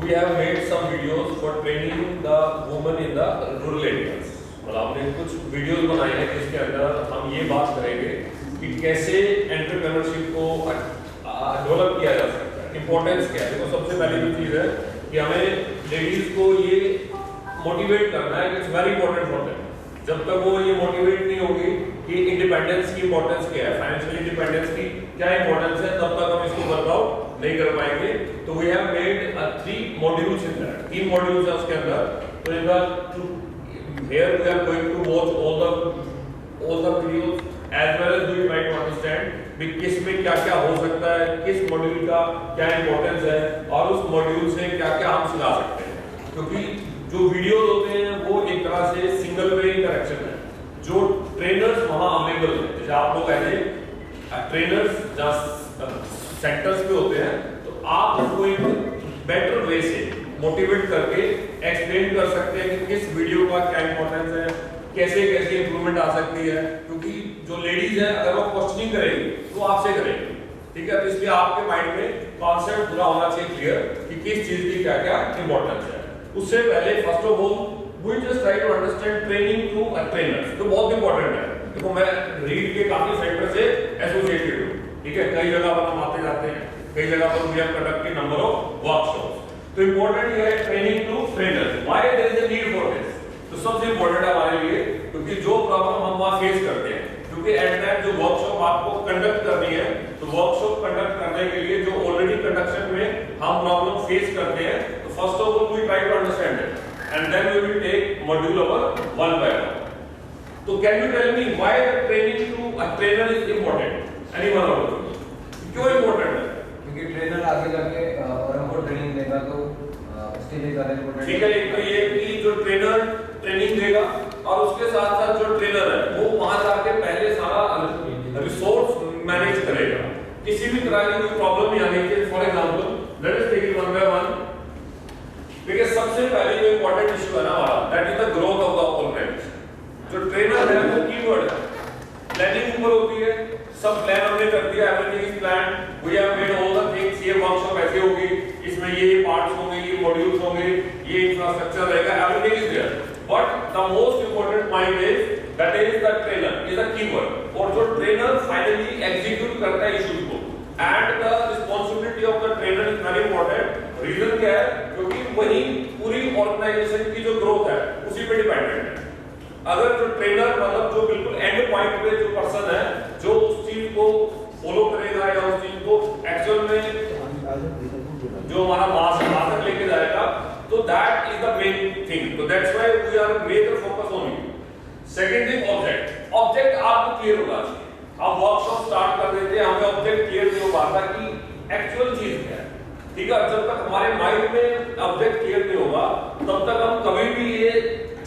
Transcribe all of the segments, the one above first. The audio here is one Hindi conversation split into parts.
we have made some videos for training the women in the rural areas. मतलब हमने कुछ वीडियोस बनाए हैं जिसके अंदर हम ये बात करेंगे कि कैसे एंटरप्रेन्योरशिप को डेवलप किया जा सकता है, इंपॉर्टेंस क्या है। देखो सबसे पहली जो चीज़ है कि हमें लेडीज को ये मोटिवेट करना है कि it's very important for them. जब तक वो ये मोटिवेट नहीं होगी कि इंडिपेंडेंस की इंपॉर्टेंस क्या है, फाइनेंशियल इंडिपेंडेंस की क्या इंपॉर्टेंस है, तब तक हम इसको वर्कआउट नहीं कर पाएंगे। तो we have made 3 modules in that, 3 modules है उसके अंदर। तो in the here we are going to watch all the videos as well as we try to understand कि किस में क्या क्या हो सकता है, किस मॉड्यूल का क्या इंपॉर्टेंस है और उस मॉड्यूल से क्या क्या हम सिखा सकते हैं। क्योंकि जो वीडियोस होते हैं वो एक तरह से सिंगल वे इंटरेक्शन है। जो ट्रेनर्स वहाँ अवेलेबल हैं, जैसे आप लोग ऐसे ट्रेनर्स जहाँ सेंटर्स पे होते हैं, तो आप उसको एक बेटर वे से मोटिवेट करके एक्सप्लेन कर सकते हैं कि किस वीडियो का क्या इंपॉर्टेंस है, कैसे कैसे इंप्रूवमेंट आ सकती है। क्योंकि जो लेडीज है अगर वो क्वेश्चनिंग करेंगी तो आपसे करेंगी, ठीक है। तो इसलिए आपके माइंड में कॉन्सेप्ट पूरा होना चाहिए क्लियर कि किस चीज की क्या क्या इंपॉर्टेंस है। उससे पहले first of all we just try to understand training to a trainer, तो बहुत इंपॉर्टेंट है। देखो मैं रीड के काफी सेक्टर से एसोसिएटेड हूं, ठीक है। कई जगह पर हम आते जाते हैं, कई जगह पर we have conducted number of workshops. तो इंपॉर्टेंट ये है training to trainers, why there is a need for this. तो सबसे इंपॉर्टेंट है हमारे लिए, क्योंकि जो प्रॉब्लम हम वहां फेस करते हैं, क्योंकि एट टाइम जो वर्कशॉप आपको कंडक्ट करनी है, तो वर्कशॉप कंडक्ट करने के लिए जो ऑलरेडी कंडक्शन में हम प्रॉब्लम फेस करते हैं, तो first of all we try to understand it and then we will take module number 1 by 1। तो can you tell me why the training to a trainer is important? Anyone of you, क्यों इंपॉर्टेंट है? क्योंकि ट्रेनर आगे जाके और हमको ट्रेनिंग देगा तो इसके लिए ज़्यादा इंपॉर्टेंट। ठीक है, एक तो ये कि जो ट्रेनर ट्रेनिंग देगा और उसके साथ साथ जो ट्रेनर है वो वहां जाके पहले सारा रिसोर्स मैनेज करेगा, किसी भी तरह की कोई प्रॉब्लम नहीं आनी चाहिए। For example let us take it one by one. देखिए सबसे पहले जो इंपॉर्टेंट इशू है ना हमारा, that is the growth of the organisation. जो ट्रेनर है वो कीवर्ड है, प्लानिंग ऊपर होती है, सब प्लान हमने कर दिया, everything is plan, we have made all the things. ये वर्कशॉप ऐसे होगी, इसमें ये पार्ट्स होंगे, ये मॉड्यूल्स होंगे, ये इंफ्रास्ट्रक्चर रहेगा, everything is there. But the most important point is that is the trainer is a keyword. और जो ट्रेनर फाइनली एग्जीक्यूट करता है इश्यूज को, and the responsibility of the trainer is very important. Reason क्या है? क्योंकि वही पूरी ऑर्गेनाइजेशन की जो ग्रोथ है उसी पे डिपेंडेंट है। अगर जो ट्रेनर मतलब जो बिल्कुल एंड पॉइंट पे जो पर्सन है जो उस चीज को फॉलो करेगा या उस चीज को एक्चुअल में जो हमारा मास तक लेके जाएगा, तो that is the main thing. तो that's why we are major focus on you. Second thing object. Object आपको क्लियर होना चाहिए। हम वर्कशॉप स्टार्ट कर देते हैं, हमें ऑब्जेक्ट क्लियर नहीं हो पाता कि एक्चुअल चीज क्या है, ठीक है। जब तक हमारे माइंड में ऑब्जेक्ट क्लियर नहीं होगा तब तक हम कभी भी ये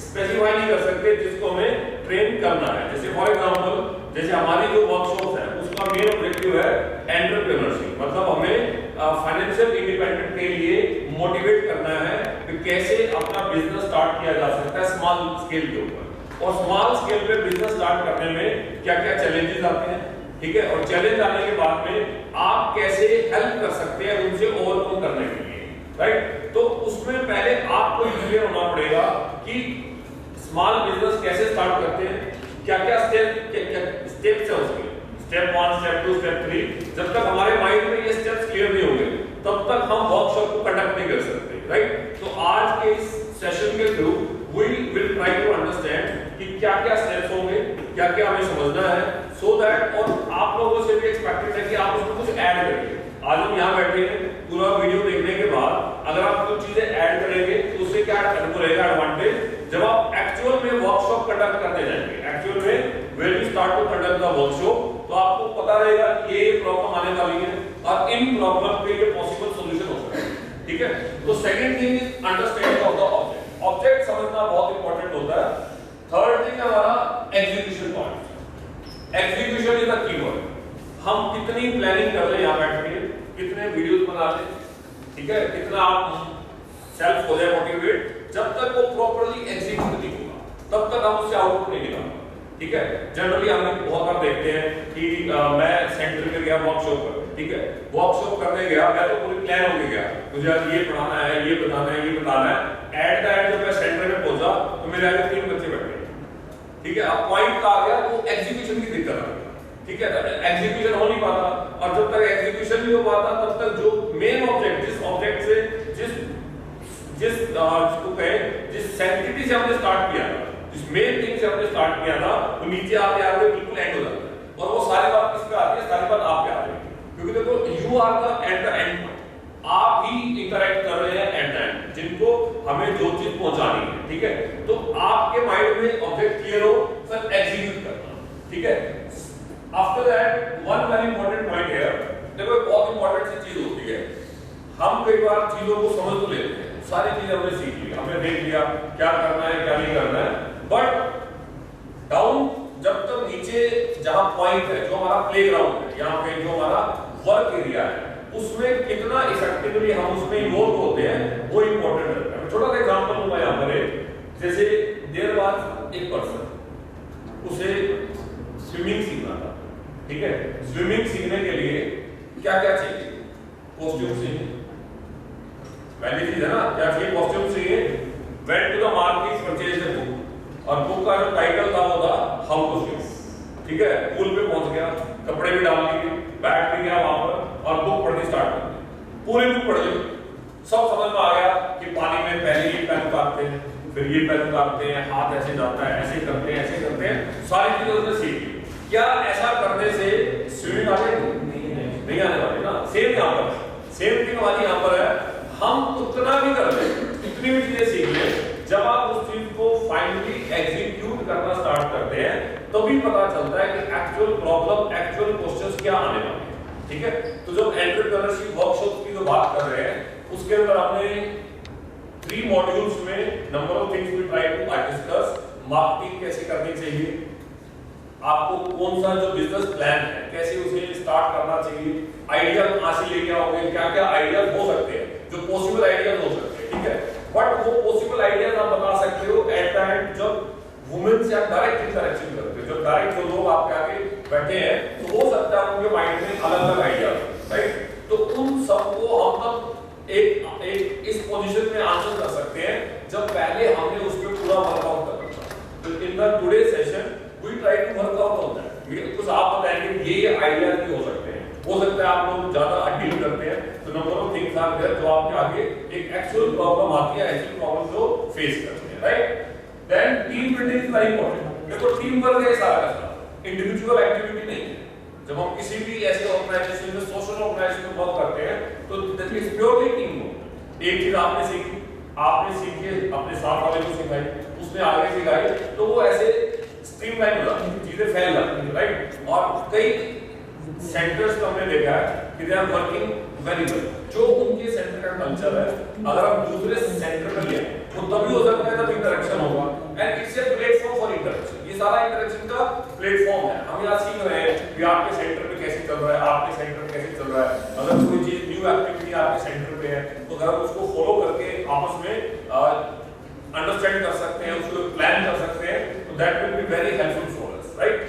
स्पेसिफाई नहीं कर सकते जिसको हमें ट्रेन करना है। जैसे फॉर एग्जांपल जैसे हमारी जो वर्कशॉप है उसका मेन ऑब्जेक्टिव है एंटरप्रेन्योरशिप, मतलब हमें फाइनेंशियल इंडिपेंडेंस के लिए मोटिवेट करना है कि कैसे अपना बिजनेस स्टार्ट किया जा सकता है स्मॉल स्केल के ऊपर। और स्मॉल स्केल पे बिजनेस स्टार्ट करने में क्या क्या चैलेंजेस आते हैं, ठीक है। और चैलेंज आने के बाद में आप कैसे हेल्प कर सकते हैं उनसे ओवरकम करने के लिए, राइट। तो उसमें पहले आपको क्लियर होना पड़ेगा कि स्मॉल बिजनेस कैसे स्टार्ट करते हैं, क्या क्या स्टेप्स है उसके, स्टेप 1, स्टेप 2, स्टेप 3। जब तक हमारे माइंड में ये स्टेप्स क्लियर नहीं होंगे तब तक हम वर्कशॉप को कंडक्ट नहीं कर सकते, राइट। तो आज के इस सेशन के through we will try to understand कि क्या क्या स्टेप्स होंगे, क्या क्या हमें समझना है, सो दैट और आप लोगों से भी एक्सपेक्टेड है कि आप उसमें कुछ ऐड करिए। आज हम यहाँ बैठे हैं, पूरा वीडियो देखने के बाद अगर आप कुछ चीजें ऐड करेंगे तो उससे क्या रहेगा एडवांटेज, जब आप एक्चुअल में वर्कशॉप कंडक्ट करने जाएंगे, एक्चुअल में when you start to conduct the workshop, तो आपको पता रहेगा कि ये प्रॉब्लम आने वाली है और इन प्रॉब्लम पे ये पॉसिबल सॉल्यूशन हो सकता है, ठीक है। तो second thing is understanding of the object. Object समझना बहुत इंपॉर्टेंट होता है। थर्ड थिंग है हमारा execution point. Execution is the keyword. हम कितनी प्लानिंग कर ले यहाँ बैठ के, कितने वीडियोस बना ले, ठीक है, कितना आप सेल्फ हो जाए मोटिवेट, जब तक वो प्रॉपर्ली एग्जीक्यूट नहीं होगा तब तक हम उससे आउटपुट नहीं निकाल, ठीक है। जनरली हम बहुत बार देखते हैं कि मैं सेंटर में गया वर्कशॉप पर, ठीक है, वर्कशॉप करने गया, मैं तो पूरी प्लान होके गया, मुझे आज ये पढ़ाना है, ये बताना है, ये बताना है। एट द एंड जब मैं सेंटर में पहुंचा तो मेरे आगे 3 बच्चे बैठे, ठीक है। अब पॉइंट आ गया, वो एग्जीक्यूशन की दिक्कत आ गई, ठीक है। एग्जीक्यूशन हो नहीं पाता, और जब तक एग्जीक्यूशन नहीं हो पाता तब तक जो मेन ऑब्जेक्ट, जिस ऑब्जेक्ट से जिस सेंसिटिविटी से हमने स्टार्ट किया था, जिस मेन थिंग से हमने स्टार्ट किया था, वो नीचे आते आते बिल्कुल एंड हो जाता है। और वो सारी बात किस पे आती है? सारी बात आप पे आती है, क्योंकि देखो you are the at the end point, आप ही इंटरेक्ट कर रहे हैं एट द एंड, जिनको हमें जो चीज पहुंचानी है, ठीक है। तो आपके माइंड में ऑब्जेक्ट क्लियर हो, फिर एग्जीक्यूट करना, ठीक है। After that one very important point here, देखो एक बहुत इंपॉर्टेंट सी चीज होती है, हम कई बार चीजों को समझ तो लेते हैं, सारी चीजें हमने सीख ली, हमने देख लिया क्या करना है क्या नहीं करना है, बट डाउन जब तक नीचे जहां पॉइंट है, जो हमारा प्लेग्राउंड है, यहाँ पे जो हमारा वर्क एरिया है, उसमें कितना इफेक्टिवली हम उसमें इन्वॉल्व होते हैं, वो इंपॉर्टेंट है। छोटा सा एग्जांपल दूंगा यहाँ पर, जैसे देयर वाज एक पर्सन, उसे स्विमिंग सीखना था, ठीक है। स्विमिंग सीखने के लिए क्या क्या चाहिए? कॉस्ट्यूम चाहिए, पहली चीज है ना, क्या चाहिए? कॉस्ट्यूम चाहिए। Went to the market, purchase the book, और बुक का जो टाइटल था वो था हाउ टू स्विम, ठीक है। पूल पे पहुंच गया, कपड़े भी डाल लिए, बैठ भी गया वहां पर और बुक पढ़नी स्टार्ट कर दी। पूरी बुक पढ़ ली, सब समझ में आ गया कि पानी में पहले ये पैर काटते हैं, फिर ये पैर काटते हैं, हाथ ऐसे जाता है, ऐसे करते हैं, ऐसे करते हैं, सारी चीजें उसने सीख ली। क्या ऐसा करने से स्विमिंग आ जाएगी? नहीं आने वाली ना। सेम यहाँ पर, सेम थिंग हमारी यहाँ पर है, हम उतना भी कर लें, इतनी भी चीजें सीख लें, जब आप उस चीज को फाइनली एग्जीक्यूट करना स्टार्ट करते हैं तभी पता चलता है कि एक्चुअल प्रॉब्लम, एक्चुअल क्वेश्चंस क्या आने वाले हैं, ठीक है। तो जब एंटरप्रेन्योरशिप वर्कशॉप की जो बात कर रहे हैं, उसके अंदर हमने 3 मॉड्यूल्स में number of things we try to discuss. Marketing कैसे करनी चाहिए, आपको कौन सा जो बिजनेस प्लान है कैसे उसे स्टार्ट करना चाहिए, आइडिया कहां से लेके आओगे, क्या क्या आइडियाज हो सकते हैं, जो पॉसिबल आइडियाज हो सकते हैं, ठीक है। बट वो पॉसिबल आइडियाज आप बता सकते हो एट द एंड जब वुमेन से आप डायरेक्ट इंटरेक्शन करते हो, जो डायरेक्ट जो लोग आपके आगे बैठे हैं, तो हो सकता है उनके माइंड में अलग अलग आइडिया, राइट। तो उन सबको हम तब एक इस पोजीशन में आंसर कर सकते हैं जब पहले हमने उस पर पूरा वर्कआउट करना था। तो in the today session we try to work out on that. कुछ आप बताएंगे ये आइडिया भी हो सकते हैं, हो सकता है आप लोग ज्यादा डील करते हैं, तो number of things are there जो आपके आगे एक एक्चुअल प्रॉब्लम आती है, एक्चुअल प्रॉब्लम जो फेस करते हैं, right. Then team building is very important. देखो टीम वर्क है सारा का सारा, इंडिविजुअल एक्टिविटी नहीं है। जब हम किसी भी ऐसे ऑर्गेनाइजेशन में, सोशल ऑर्गेनाइजेशन में वर्क करते हैं तो that is purely team work. एक चीज आपने सीखी, अपने साथ वाले को सिखाई, उसने आगे सिखाई, तो वो ऐसे स्ट्रीमलाइन हो जाती है, चीजें फैल जाती हैं, राइट। और कई सेंटर्स हमने देखा है कि they are working very well. जो उनके सेंटर का कल्चर है, अगर हम दूसरे सेंटर में लें तो तभी हो सकता है जब इंटरेक्शन होगा, and it's a platform for interaction. ये सारा इंटरेक्शन का प्लेटफॉर्म है। हम यहाँ सीख रहे हैं कि आपके सेंटर पे कैसे चल रहा है, आपके सेंटर में कैसे चल रहा है। अगर कोई चीज न्यू एक्टिविटी आपके सेंटर पे है तो अगर हम उसको फॉलो करके आपस में अंडरस्टैंड कर सकते हैं, उसको प्लान कर सकते हैं, तो that will be very helpful for us, right.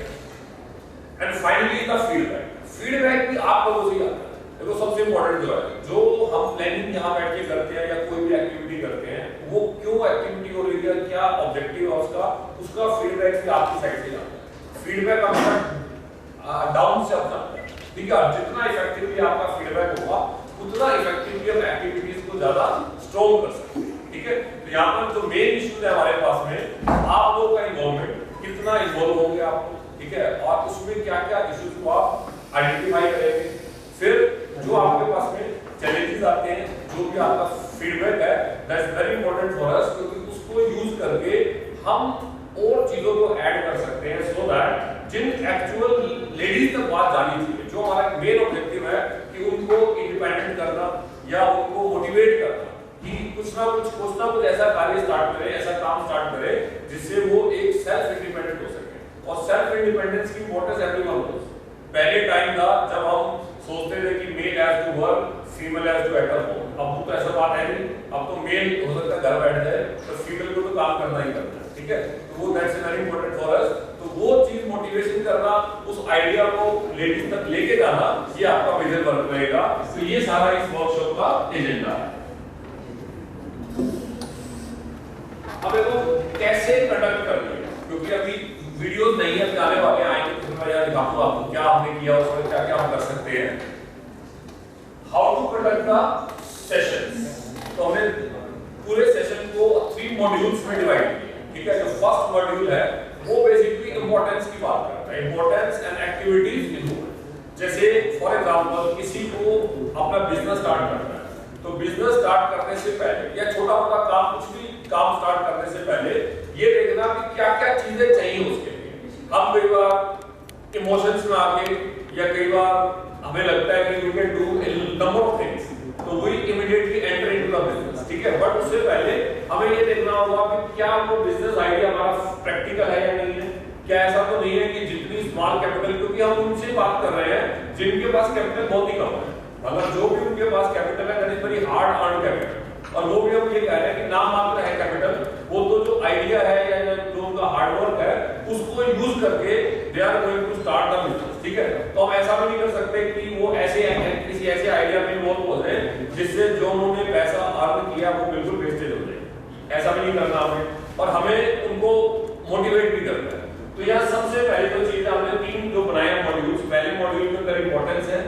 And finally the feedback. Feedback भी आप लोगों से ही आता है। देखो सबसे इंपॉर्टेंट जो है, जो हम प्लानिंग यहाँ बैठ के करते हैं या कोई भी एक्टिविटी करते हैं, वो क्यों एक्टिविटी हो रही है, क्या ऑब्जेक्टिव है उसका फीडबैक भी आपकी साइड से आता है। फीडबैक हमेशा डाउन से अप जाता है, ठीक है। जितना इफेक्टिवली आपका फीडबैक होगा उतना इफेक्टिवली हम एक्टिविटीज को ज्यादा स्ट्रॉन्ग कर सकते हैं, ठीक है। तो यहाँ पर जो मेन इश्यूज है हमारे पास में, आप लोग का इन्वॉल्वमेंट, कितना इन्वॉल्व होंगे आप, ठीक है, और उसमें क्या क्या इश्यूज को आप आइडेंटिफाई करेंगे। फिर जो आपके पास में चैलेंजेस आते हैं, जो भी आपका फीडबैक है, दैट्स वेरी इंपॉर्टेंट फॉर अस, क्योंकि उसको यूज करके हम और चीजों को ऐड कर सकते हैं, सो दैट जिन एक्चुअल लेडीज तक बात जानी चाहिए, जो हमारा मेन ऑब्जेक्टिव है कि उनको इंडिपेंडेंट करना या उनको मोटिवेट करना कि कुछ ना कुछ ऐसा कार्य स्टार्ट करें, ऐसा काम स्टार्ट करें जिससे वो एक सेल्फ इंडिपेंडेंट हो सके। और सेल्फ इंडिपेंडेंस की इंपॉर्टेंस एवरीवन नोस। पहले टाइम था जब हम सोचते थे कि male has to work, female has to at home. अब तो ऐसा बात है नहीं, अब तो मेल हो सकता है घर बैठ जाए, तो फीमेल को तो काम करना ही करना है, ठीक है। तो वो दैट्स वेरी इंपॉर्टेंट फॉर अस। तो वो चीज मोटिवेशन करना, उस आइडिया को लेडीज तक लेके जाना, ये आपका मेजर वर्क रहेगा। तो ये सारा इस वर्कशॉप का एजेंडा है। अब देखो कैसे कंडक्ट करनी है, क्योंकि अभी वीडियोस नहीं है, आने वाले आएंगे, फिर मैं यहाँ दिखाऊंगा आपको क्या हमने किया, उसमें क्या क्या हम कर सकते हैं। How to conduct the sessions. तो हमने पूरे सेशन को 3 मॉड्यूल्स में डिवाइड किया, ठीक है। जो फर्स्ट मॉड्यूल है वो बेसिकली इंपॉर्टेंस की बात करता है, इंपॉर्टेंस एंड एक्टिविटीज इन्वॉल्व। जैसे फॉर एग्जांपल किसी को अपना बिजनेस स्टार्ट करना है, तो बिजनेस स्टार्ट करने से पहले या छोटा मोटा काम, कुछ भी काम स्टार्ट करने से पहले ये देखना कि क्या क्या चीजें चाहिए उसके लिए। हम कई बार इमोशंस में आके या कई बार हमें लगता है कि we can do a number of things, तो we immediately enter into the business, ठीक है। बट उससे पहले हमें ये देखना होगा कि क्या वो बिजनेस आइडिया हमारा प्रैक्टिकल है या नहीं है। क्या ऐसा तो नहीं है कि जितनी स्मॉल कैपिटल, क्योंकि हम उनसे बात कर रहे हैं जिनके पास कैपिटल बहुत ही कम है, मतलब जो भी उनके पास कैपिटल है that is very hard earn capital, और वो भी हम ये कह रहे हैं कि नाम मात्र है कैपिटल, वो तो जो आइडिया है या जो उनका हार्ड वर्क है उसको यूज करके they are going to start the business, ठीक है। तो हम ऐसा भी नहीं कर सकते कि वो ऐसे किसी ऐसे आइडिया में इन्वॉल्व हो जाए जिससे जो उन्होंने पैसा अर्न किया वो बिल्कुल वेस्टेज हो जाए, ऐसा भी नहीं करना हमें, और हमें उनको मोटिवेट भी करना है। तो यहाँ सबसे पहले तो चीज हमने 3 जो बनाए हैं मॉड्यूल्स, पहले मॉड्यूल के अंदर इंपॉर्टेंस है,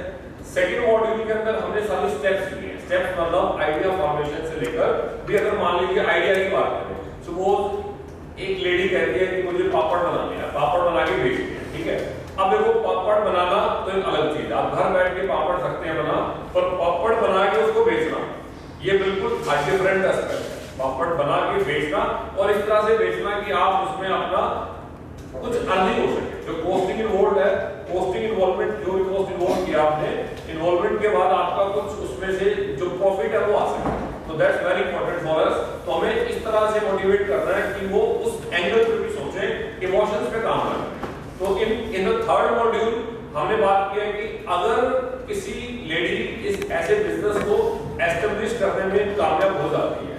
सेकंड मॉड्यूल के अंदर हमने सारे स्टेप्स लिए। स्टेप्स मतलब आइडिया फॉर्मेशन से लेकर भी, अगर मान लीजिए आइडिया की बात करें, सपोज एक लेडी कहती है कि मुझे पापड़ बनाने हैं, पापड़ बना के बेचने हैं, ठीक है। अब देखो पापड़ बनाना तो एक अलग चीज है, आप घर बैठ के पापड़ सकते हैं बना, पर पापड़ बना के उसको बेचना ये बिल्कुल डिफरेंट एस्पेक्ट है। पापड़ बना के बेचना और इस तरह से बेचना कि आप उसमें अपना कुछ अर्निंग हो सके। जो कॉस्टिंग इन्वॉल्व है, कॉस्टिंग इन्वॉल्वमेंट, जो भी कॉस्ट इन्वॉल्व किया आपने, इन्वॉल्वमेंट के बाद आपका कुछ उसमें से जो प्रॉफिट है वो आ सके, तो दैट्स वेरी इंपॉर्टेंट फॉर अस। तो हमें इस तरह से मोटिवेट करना है कि वो उस एंगल पे भी सोचे, इमोशंस पे काम करें। तो इन द थर्ड मॉड्यूल हमने बात की है कि अगर किसी लेडी इस ऐसे बिजनेस को एस्टेब्लिश करने में कामयाब हो जाती है,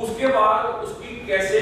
उसके बाद उसकी कैसे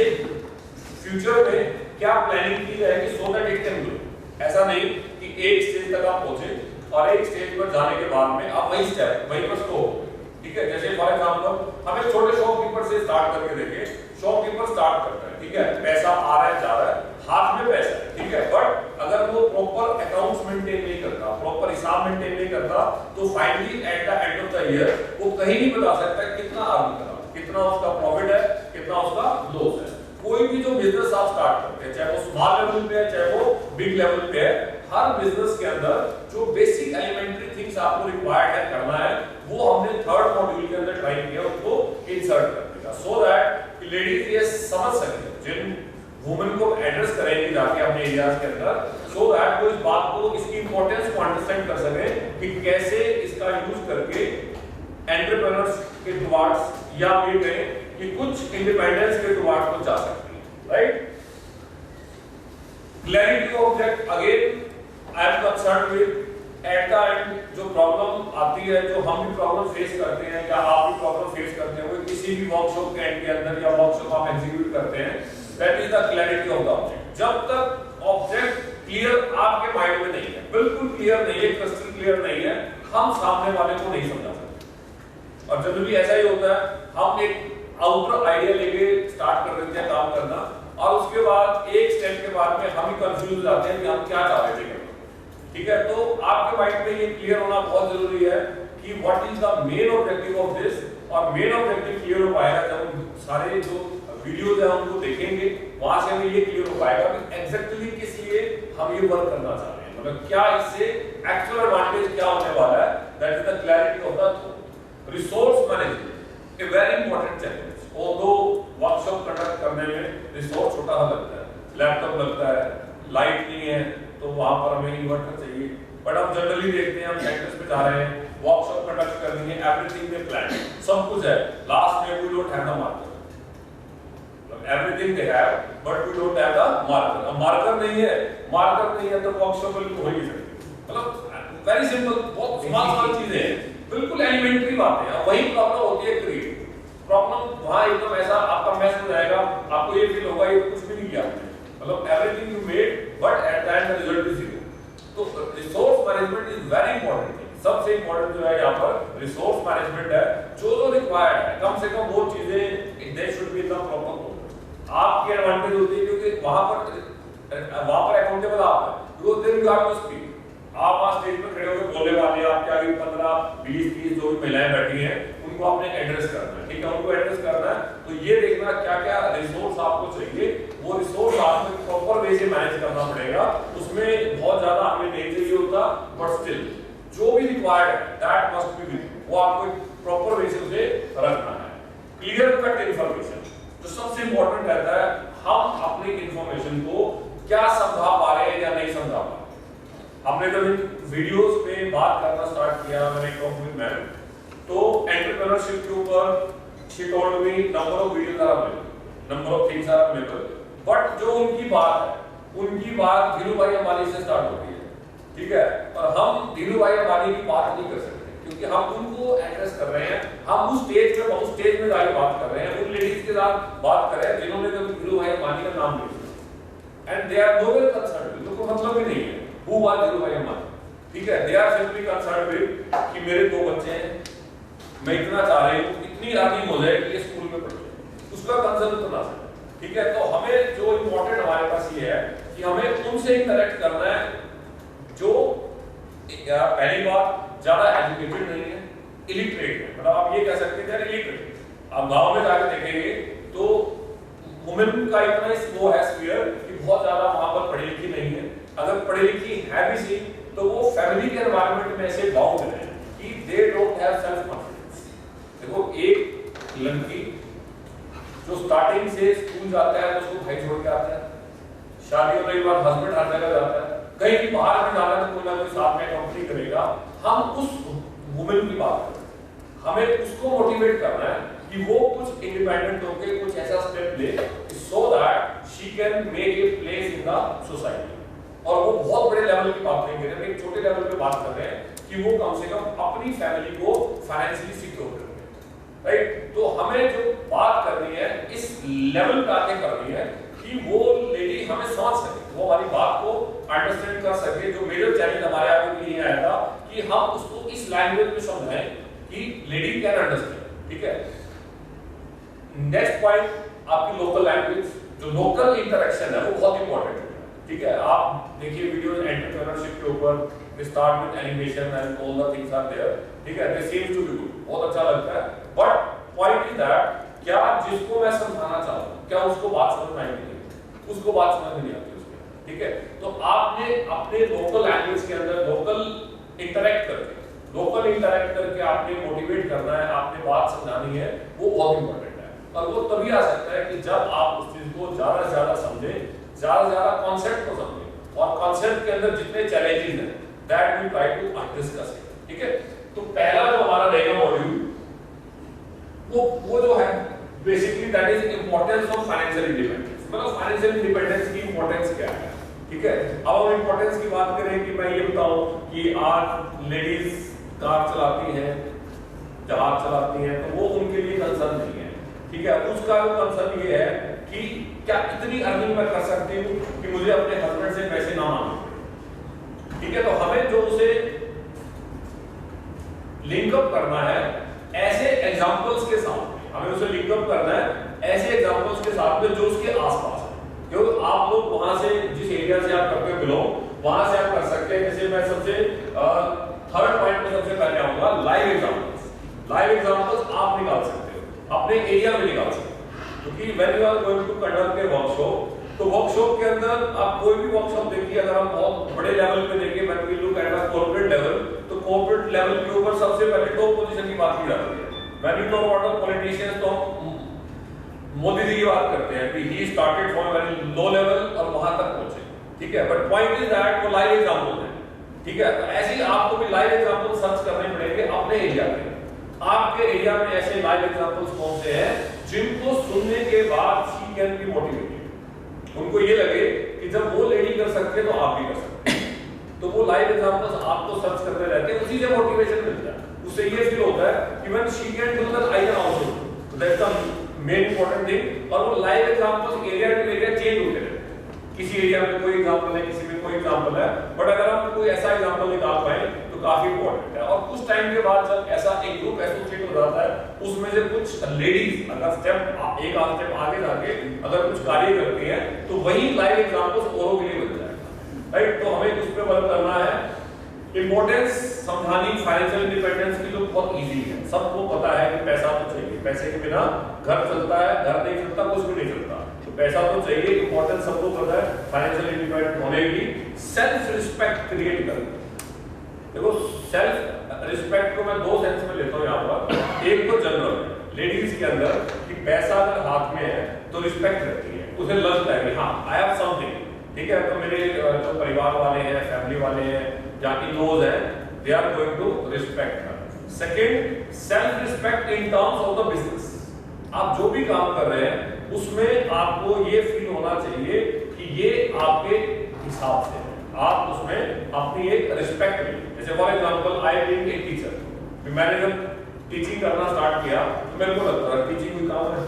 फ्यूचर में क्या प्लानिंग की जाएगी so that it can grow. ऐसा नहीं कि एक स्टेज तक आप पहुंचे और एक स्टेज पर जाने के बाद में आप वही स्टेप वहीं पर स्टॉप, ठीक है। जैसे फॉर एग्जांपल हम एक छोटे शॉपकीपर से स्टार्ट करके देखें, शॉपकीपर स्टार्ट करता है, ठीक है, पैसा आ रहा है जा रहा है, हाथ में पैसा है, ठीक है, बट अगर वो प्रॉपर अकाउंट्स मेंटेन नहीं करता, प्रॉपर हिसाब मेंटेन नहीं करता, तो finally at the end of the year वो कहीं नहीं बता सकता कितना अर्न करा, कितना उसका प्रॉफिट है, कितना उसका लॉस है। कोई भी जो बिजनेस आप स्टार्ट करते हैं, चाहे वो स्मॉल लेवल पे है चाहे वो बिग लेवल पे है, हर बिजनेस के अंदर जो बेसिक एलिमेंट्री थिंग्स आपको रिक्वायर्ड है करना है, वो हमने थर्ड मॉड्यूल के अंदर ट्राई किया उसको इंसर्ट करने का, सो दैट लेडीज ये समझ सके, जिन वुमेन को एड्रेस करेंगे जाके अपने एरियाज के अंदर, सो दैट वो इस बात को, इसकी इंपॉर्टेंस को अंडरस्टैंड कर सके कि कैसे इसका यूज करके एंटरप्रेन्योर्स के टुवर्ड्स या भी कहें कि कुछ इंडिपेंडेंस के टुवर्ड्स को जा सकती है, right. Clarity of object, again I am concern with eight the and जो प्रॉब्लम आती है, जो हम भी प्रॉब्लम फेस करते हैं या आप भी प्रॉब्लम फेस करते हैं, वो किसी भी वर्कशॉप के एंड के अंदर या वर्कशॉप आप एग्जीक्यूट करते हैं, that is the clarity of the object. जब तक ऑब्जेक्ट क्लियर आपके माइंड में नहीं है, बिल्कुल क्लियर नहीं है, क्रिस्टल क्लियर नहीं है, हम सामने वाले को नहीं समझा सकते। और जब भी ऐसा ही होता है, हम एक आउटर आइडिया लेके स्टार्ट कर देते हैं काम करना, और उसके बाद एक स्टेप के बाद में हम ही कंफ्यूज हो जाते हैं कि हम क्या चाह रहे थे, ठीक है। तो आपके माइंड में ये क्लियर होना बहुत जरूरी है कि what is the main objective of this, और मेन ऑब्जेक्टिव क्लियर हो पाएगा जब हम सारे जो वीडियोज है उनको देखेंगे, वहां से हमें ये क्लियर हो पाएगा कि एग्जैक्टली किस लिए हम ये वर्क करना चाह रहे हैं, मतलब क्या इससे एक्चुअल एडवांटेज क्या होने वाला है, that is the clarity of the resource management, a very important challenge. Although workshop conduct करने में रिसोर्स छोटा सा लगता है, लैपटॉप लगता है, लाइट नहीं है तो वहां पर हमें इन्वर्टर चाहिए, बट हम जनरली देखते हैं हम सेंटर्स पे जा रहे हैं, वर्कशॉप कंडक्ट करनी है, एवरीथिंग दे प्लान, सब कुछ है, लास्ट में we don't have the marker, everything they have but we don't have the marker. अब मार्कर नहीं है तो वर्कशॉप बिल्कुल हो ही नहीं सकती, मतलब वेरी सिंपल, बहुत स्मॉल चीजें हैं, बिल्कुल एलिमेंट्री बातें हैं। वही प्रॉब्लम होती है क्रिएट प्रॉब्लम, वहां एकदम ऐसा आपका मैस हो जाएगा, आपको ये फील होगा ये कुछ भी नहीं किया आपने, मतलब everything you made but at the and the यहाँ पर रिसोर्स मैनेजमेंट है, जो रिक्वायर्ड है कम से कम वो चीजें they should be the proper. आपकी एडवांटेज होती है क्योंकि वहां पर अकाउंटेबल आप है, because there you have to speak. आप वहां स्टेज पे खड़े होकर बोलने वाले, आपके आगे 15 20 30 जो भी महिलाएं बैठी हैं उनको आपने एड्रेस करना है, ठीक है, उनको एड्रेस करना है। तो ये देखना क्या क्या रिसोर्स आपको चाहिए, वो रिसोर्स आपको प्रॉपर वे से मैनेज करना पड़ेगा। उसमें बहुत ज्यादा हमें नहीं चाहिए होता, बट स्टिल जो भी रिक्वायर्ड है दैट मस्ट बी विद, वो आपको प्रॉपर वे से उसे रखना है। क्लियर कट इंफॉर्मेशन जो सबसे इंपॉर्टेंट रहता है, हम अपनी इंफॉर्मेशन को क्या समझा पा रहे हैं या नहीं समझा पा रहे। हमने जब इन वीडियोस पे बात करना स्टार्ट किया, मैंने टॉक विद मैम, तो एंटरप्रेन्योरशिप के ऊपर she told me number of videos are available, number of things are available, but जो उनकी बात है, उनकी बात धीरू भाई अंबानी से स्टार्ट होती है, ठीक है, और हम धीरू भाई अंबानी की बात नहीं कर सकते क्योंकि हम उनको एड्रेस कर रहे हैं, हम उस स्टेज में जाके बात कर रहे हैं, उन लेडीज के साथ बात कर रहे हैं जिन्होंने कभी धीरू भाई अंबानी का नाम नहीं सुना, and they are novel concerned, उनको मतलब ही नहीं है हु वाज धीरू भाई अंबानी, ठीक है, they are simply concerned with कि मेरे 2 बच्चे हैं, मैं इतना चाह रही हूँ इतनी अर्निंग हो जाए कि ये स्कूल में पढ़े, उसका कंसर्न उतना सा, ठीक है। तो हमें जो इम्पोर्टेंट हमारे पास ये है कि हमें उनसे इंटरेक्ट करना है जो पहली बात ज्यादा एजुकेटेड नहीं है, इलिटरेट है, मतलब आप ये कह सकते हैं इलिटरेट। आप गांव में जाकर देखेंगे तो वुमेन का इतना वो है स्फीयर कि बहुत ज्यादा वहां पर पढ़ी लिखी नहीं है, अगर पढ़ी लिखी है भी सी तो वो फैमिली के एनवायरनमेंट में ऐसे बाउंड है कि they don't have self confidence. देखो एक लड़की जो स्टार्टिंग से स्कूल जाता है तो उसको भाई छोड़ के आता है, शादी होने के बाद हस्बैंड हर जगह जाता है, कहीं भी बाहर भी जाना तो कोई ना कोई साथ में कंपनी करेगा। हम उस वुमेन की बात करें, हमें उसको मोटिवेट करना है कि वो कुछ इंडिपेंडेंट होकर कुछ ऐसा स्टेप ले so that she can make a place in the society. और वो बहुत बड़े लेवल की बात नहीं कर रहे, एक छोटे लेवल पे बात कर रहे हैं कि वो कम से कम अपनी फैमिली को फाइनेंशियली सिक्योर करें, राइट। तो हमें जो बात करनी है इस लेवल पे आके करनी है कि वो लेडी हमें समझ सके, वो हमारी बात को अंडरस्टैंड कर सके। जो मेजर चैलेंज हमारे आगे लिए आया था कि हम उसको इस लैंग्वेज में समझाएं कि लेडी कैन अंडरस्टैंड, ठीक है। नेक्स्ट पॉइंट, आपकी लोकल लैंग्वेज, जो लोकल इंटरेक्शन है वो बहुत इंपॉर्टेंट है, ठीक है। आप देखिए वीडियोस एंटरप्रेन्योरशिप के ऊपर, we start with animation and all the things are there, ठीक है, they seems to be good, बहुत अच्छा लगता है, बट पॉइंट इज दैट क्या जिसको मैं समझाना चाहता हूं क्या उसको बात समझ में आएगी, उसको बात समझ में नहीं आती उसमें, ठीक है। तो आपने अपने लोकल लैंग्वेज के अंदर लोकल इंटरेक्ट करके आपने मोटिवेट करना है, आपने बात समझानी है, वो बहुत इंपॉर्टेंट है। और वो तभी आ सकता है कि जब आप उस चीज को ज्यादा से ज्यादा समझें, ज्यादा से ज्यादा कॉन्सेप्ट को समझें, और कॉन्सेप्ट के अंदर जितने चैलेंजेस हैं that we try to discuss, ठीक है। तो पहला जो हमारा रहेगा मॉड्यूल वो जो है basically that is importance of financial independence, मतलब फाइनेंशियल इंडिपेंडेंस की इंपॉर्टेंस क्या है, ठीक है। अब हम इंपॉर्टेंस की बात करें कि मैं ये बताऊं कि आज लेडीज कार चलाती हैं, जहाज चलाती हैं, तो वो उनके लिए कंसर्न नहीं है, ठीक है। उसका जो कंसर्न ये है कि क्या इतनी अर्निंग मैं कर सकती हूँ कि मुझे अपने हस्बैंड से पैसे ना मांगने, ठीक है। तो हमें जो उसे लिंकअप करना है ऐसे एग्जांपल्स के साथ, हमें उसे लिंकअप करना है ऐसे एग्जांपल्स के साथ में जो उसके आसपास है, क्योंकि आप लोग वहां से जिस एरिया से आप करते हो बिलोंग, वहां से आप कर सकते हैं। जैसे मैं सबसे थर्ड पॉइंट में सबसे पहले आऊंगा लाइव एग्जांपल्स। लाइव एग्जांपल्स आप निकाल सकते हो, अपने एरिया में निकाल सकते हो, क्योंकि when you are going to conduct a workshop, तो वर्कशॉप के अंदर आप कोई भी वर्कशॉप देखिए, अगर हम बहुत बड़े लेवल पे देखें, when we look at the corporate level, तो कॉर्पोरेट लेवल के ऊपर सबसे पहले टॉप पोजीशन की बात की जाती है। When you talk about the politicians, तो मोदी जी की बात करते हैं कि he started from very low level और वहां तक पहुंचे, ठीक है। बट पॉइंट इज दैट वो लाइव एग्जांपल है, ठीक है। तो ऐसे ही आपको भी लाइव एग्जांपल सर्च करने पड़ेंगे अपने एरिया में। आपके एरिया में ऐसे लाइव एग्जांपल्स कौन से हैं जिनको सुनने के बाद शी कैन बी मोटिवेटेड, उनको ये लगे कि जब वो लेडी कर सकते हैं तो आप भी कर सकते हैं। तो वो लाइव एग्जांपल्स आपको सर्च करते रहते हैं, उसी से मोटिवेशन मिलता है, उससे ये फील होता है कि when she can do that I can also, that's the main important thing. और वो live examples area to area change होते रहते हैं, किसी एरिया में कोई एग्जांपल है, किसी में कोई एग्जांपल है, बट अगर हम कोई ऐसा एग्जांपल निकाल पाए तो काफी इंपॉर्टेंट है। और कुछ टाइम के बाद जब ऐसा एक ग्रुप एसोसिएट हो जाता है उसमें से कुछ लेडीज अगर एक आध स्टेप आगे जाके अगर कुछ कार्य करती हैं तो वही लाइव एग्जांपल्स औरों के लिए बन जाएगा, राइट। तो हमें उस पर वर्क करना है। इंपॉर्टेंस समझानी फाइनेंशियल इंडिपेंडेंस की जो बहुत इजी है, सबको पता है कि पैसा तो चाहिए, पैसे के बिना घर चलता है, घर नहीं चलता, कुछ भी नहीं चलता, तो पैसा तो चाहिए। इंपॉर्टेंस सबको पता है फाइनेंशियल इंडिपेंडेंट होने की। सेल्फ रिस्पेक्ट क्रिएट करना, देखो सेल्फ रिस्पेक्ट को मैं दो सेंस में लेता हूँ यहाँ पर। एक तो जनरल लेडीज के अंदर कि पैसा अगर हाथ में है तो रिस्पेक्ट रहती है, उसे लगता है कि हाँ आई हैव समथिंग, ठीक है। तो मेरे जो परिवार वाले हैं, फैमिली वाले हैं या इन-लॉज हैं, they are going to respect her. Second, self respect in terms of the business. आप जो भी काम कर रहे हैं उसमें आपको ये फील होना चाहिए कि ये आपके हिसाब से है, आप उसमें अपनी एक रिस्पेक्ट ली। जैसे for example I being a teacher, मैंने जब टीचिंग करना स्टार्ट किया तो मेरे को लगता था टीचिंग कोई काम है,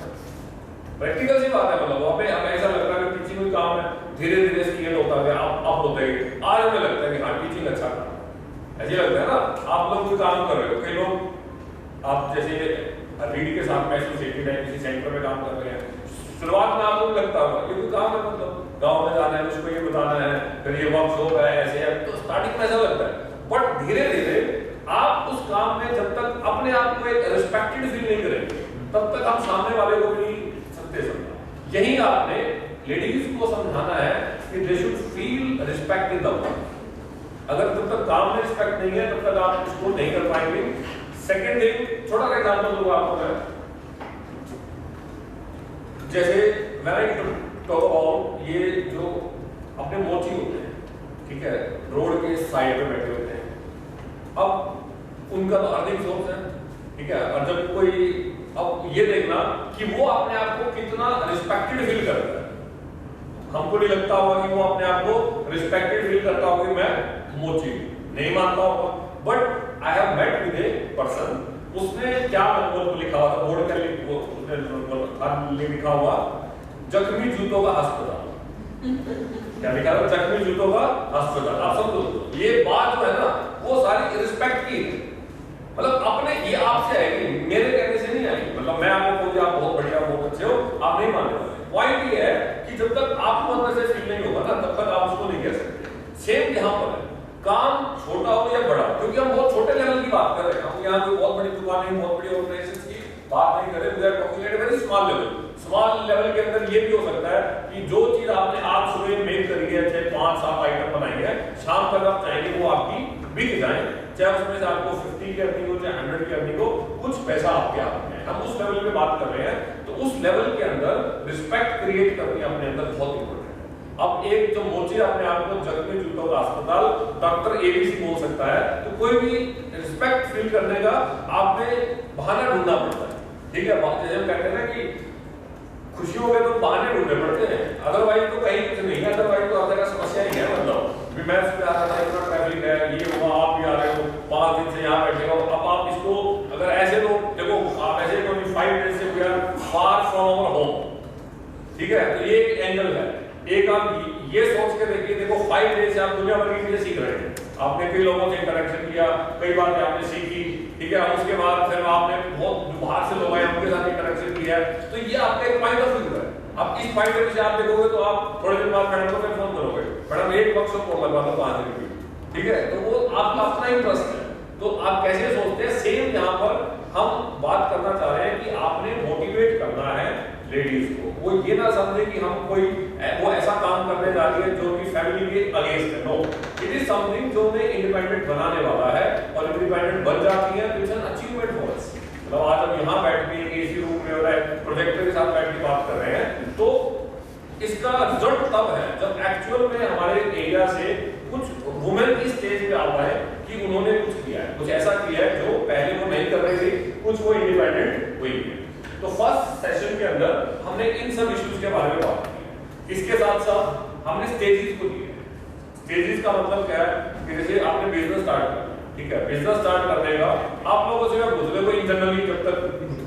प्रैक्टिकल सी बात है, मतलब वहाँ पे हमें ऐसा लगता है कि टीचिंग कोई काम है। धीरे धीरे स्केल होता गया, अब होता गया। आज हमें लगता है कि हाँ टीचिंग अच्छा काम है, ऐसे लगता है ना। आप लोग कोई काम कर रहे हो, कई लोग आप जैसे रीड के साथ में एसोसिएटेड है, किसी सेंटर में काम कर रहे हैं, शुरुआत में आपको लगता होगा ये कोई काम है, मतलब गांव में जाना है, उसको ये बताना है, फिर ये वर्कशॉप है, ऐसे है, तो स्टार्टिंग में ऐसा लगता है। बट धीरे धीरे आप उस काम में जब तक अपने आप को एक रिस्पेक्टेड फील नहीं करेंगे तब तक आप सामने वाले को भी नहीं सकते समझा। यही आपने लेडीज को समझाना है कि they should feel respect in the work. अगर जब तक काम में रिस्पेक्ट नहीं है तब तक आप उसको नहीं कर पाएंगे। सेकंड थिंग, छोटा सा एग्जांपल दूंगा आपको मैं, जैसे व्हेन आई टॉक अबाउट ये जो अपने मोची होते हैं, ठीक है, रोड के साइड पे बैठे होते हैं, अब उनका तो अर्निंग सोर्स है, ठीक है। और जब कोई, अब ये देखना कि वो अपने आप को कितना रिस्पेक्टेड फील करता है। हमको नहीं लगता होगा कि वो अपने आप को रिस्पेक्टेड फील करता होगा कि मैं मोची नहीं मानता होगा। But I have met with a person, उसने क्या मतलब लिखा हुआ था बोर्ड का, उसने लिखा हुआ जख्मी जूतों का अस्पताल। क्या लिखा था? जख्मी जूतों का अस्पताल। आप समझो ये बात जो है ना वो सारी रिस्पेक्ट की, मतलब अपने ये आपसे आएगी, मेरे कहने से नहीं आएगी। मतलब मैं आपको बोलूं आप बहुत बढ़िया, बहुत अच्छे हो, आप नहीं मानने वाले। पॉइंट ये है कि जब तक आपको अंदर से फील नहीं होगा ना तब तक आप उसको नहीं कह सकते। सेम यहाँ पर है, काम छोटा हो या बड़ा, क्योंकि हम बहुत छोटे लेवल की बात कर रहे हैं, हम यहाँ कोई बहुत बड़ी दुकान नहीं, बहुत बड़ी ऑर्गेनाइजेशन की बात नहीं कर रहे, we are talking at very small level. Small level के अंदर ये भी हो सकता है कि जो चीज आपने आज सुबह मेक करी है, चाहे 5-7 आइटम बनाई है, शाम तक आप चाहेंगे वो आपकी बिक जाए, चाहे उसमें से आपको 50 की अर्निंग हो, चाहे 100 की अर्निंग हो, कुछ पैसा आपके हाथ में है। हम उस लेवल पे बात कर रहे हैं, तो उस लेवल के अंदर रिस्पेक्ट क्रिएट करनी अपने अंदर बहुत इंपॉर्टेंट है। अब एक जो मोची अपने आप को जख्मी जूतों का अस्पताल डॉक्टर एबीसी बोल सकता है, तो कोई भी रिस्पेक्ट फील करने का आप में बहाना ढूंढना पड़ता है, ठीक है। जैसे हम कहते हैं ना कि खुशी हो गए तो बहाने ढूंढने पड़ते हैं, अदरवाइज तो कहीं कुछ नहीं है, अदरवाइज तो हर जगह समस्या ही है। मतलब मैं सुबह आ रहा था, इतना ट्रैफिक है, ये हुआ, आप भी आ रहे हो, 5 दिन से यहाँ बैठे हो, अब आप इसको अगर ऐसे तो देखो, आप ऐसे तो 5 डेज से we are far from our home, ठीक है। तो ये एक एंगल है। एक आप ये सोच के देखिए, देखो 5 डेज से आप दुनिया भर की चीजें सीख रहे हैं, आपने कई लोगों से इंटरेक्शन किया, कई बातें आपने सीखी, ठीक है। उसके बाद फिर आपने बहुत बाहर से लोग आए, उनके साथ इंटरेक्शन किया, तो ये आपका एक पॉइंट ऑफ व्यू है। अब इस पॉइंट ऑफ व्यू से आप देखोगे तो आप थोड़े दिन बाद मैडम को फिर फोन करोगे, मैडम एक वर्कशॉप और लगवा दो 5 दिन की, ठीक है। तो वो आपका अपना इंटरेस्ट है, तो आप कैसे सोचते हैं। सेम यहाँ पर हम बात करना चाह रहे हैं कि आपने मोटिवेट करना है लेडीज को, वो ये ना समझे कि हम कोई वो ऐसा काम करने जा रही है जो कि फैमिली के अगेंस्ट है। नो, इट इज समथिंग जो उन्हें इंडिपेंडेंट बनाने वाला है, और इंडिपेंडेंट बन जाती है तो it's an achievement for us. मतलब आज हम यहाँ बैठ के एसी रूम में और प्रोजेक्टर के साथ बैठ के बात कर रहे हैं, तो इसका रिजल्ट तब है जब एक्चुअल में हमारे एरिया से कुछ वुमेन इस स्टेज पे आ पाए कि उन्होंने कुछ किया है, कुछ ऐसा किया है जो पहले वो नहीं कर रही थी, कुछ वो इंडिपेंडेंट हुई है। तो फर्स्ट सेशन के अंदर हमने इन सब इश्यूज के बारे में बात की। इसके साथ साथ हमने स्टेजेस को दिए। स्टेजेस का मतलब क्या है कि जैसे आपने बिजनेस स्टार्ट करना, ठीक है, बिजनेस स्टार्ट करने का आप लोगों से मैं पूछ रहा हूं, जनरली जब तक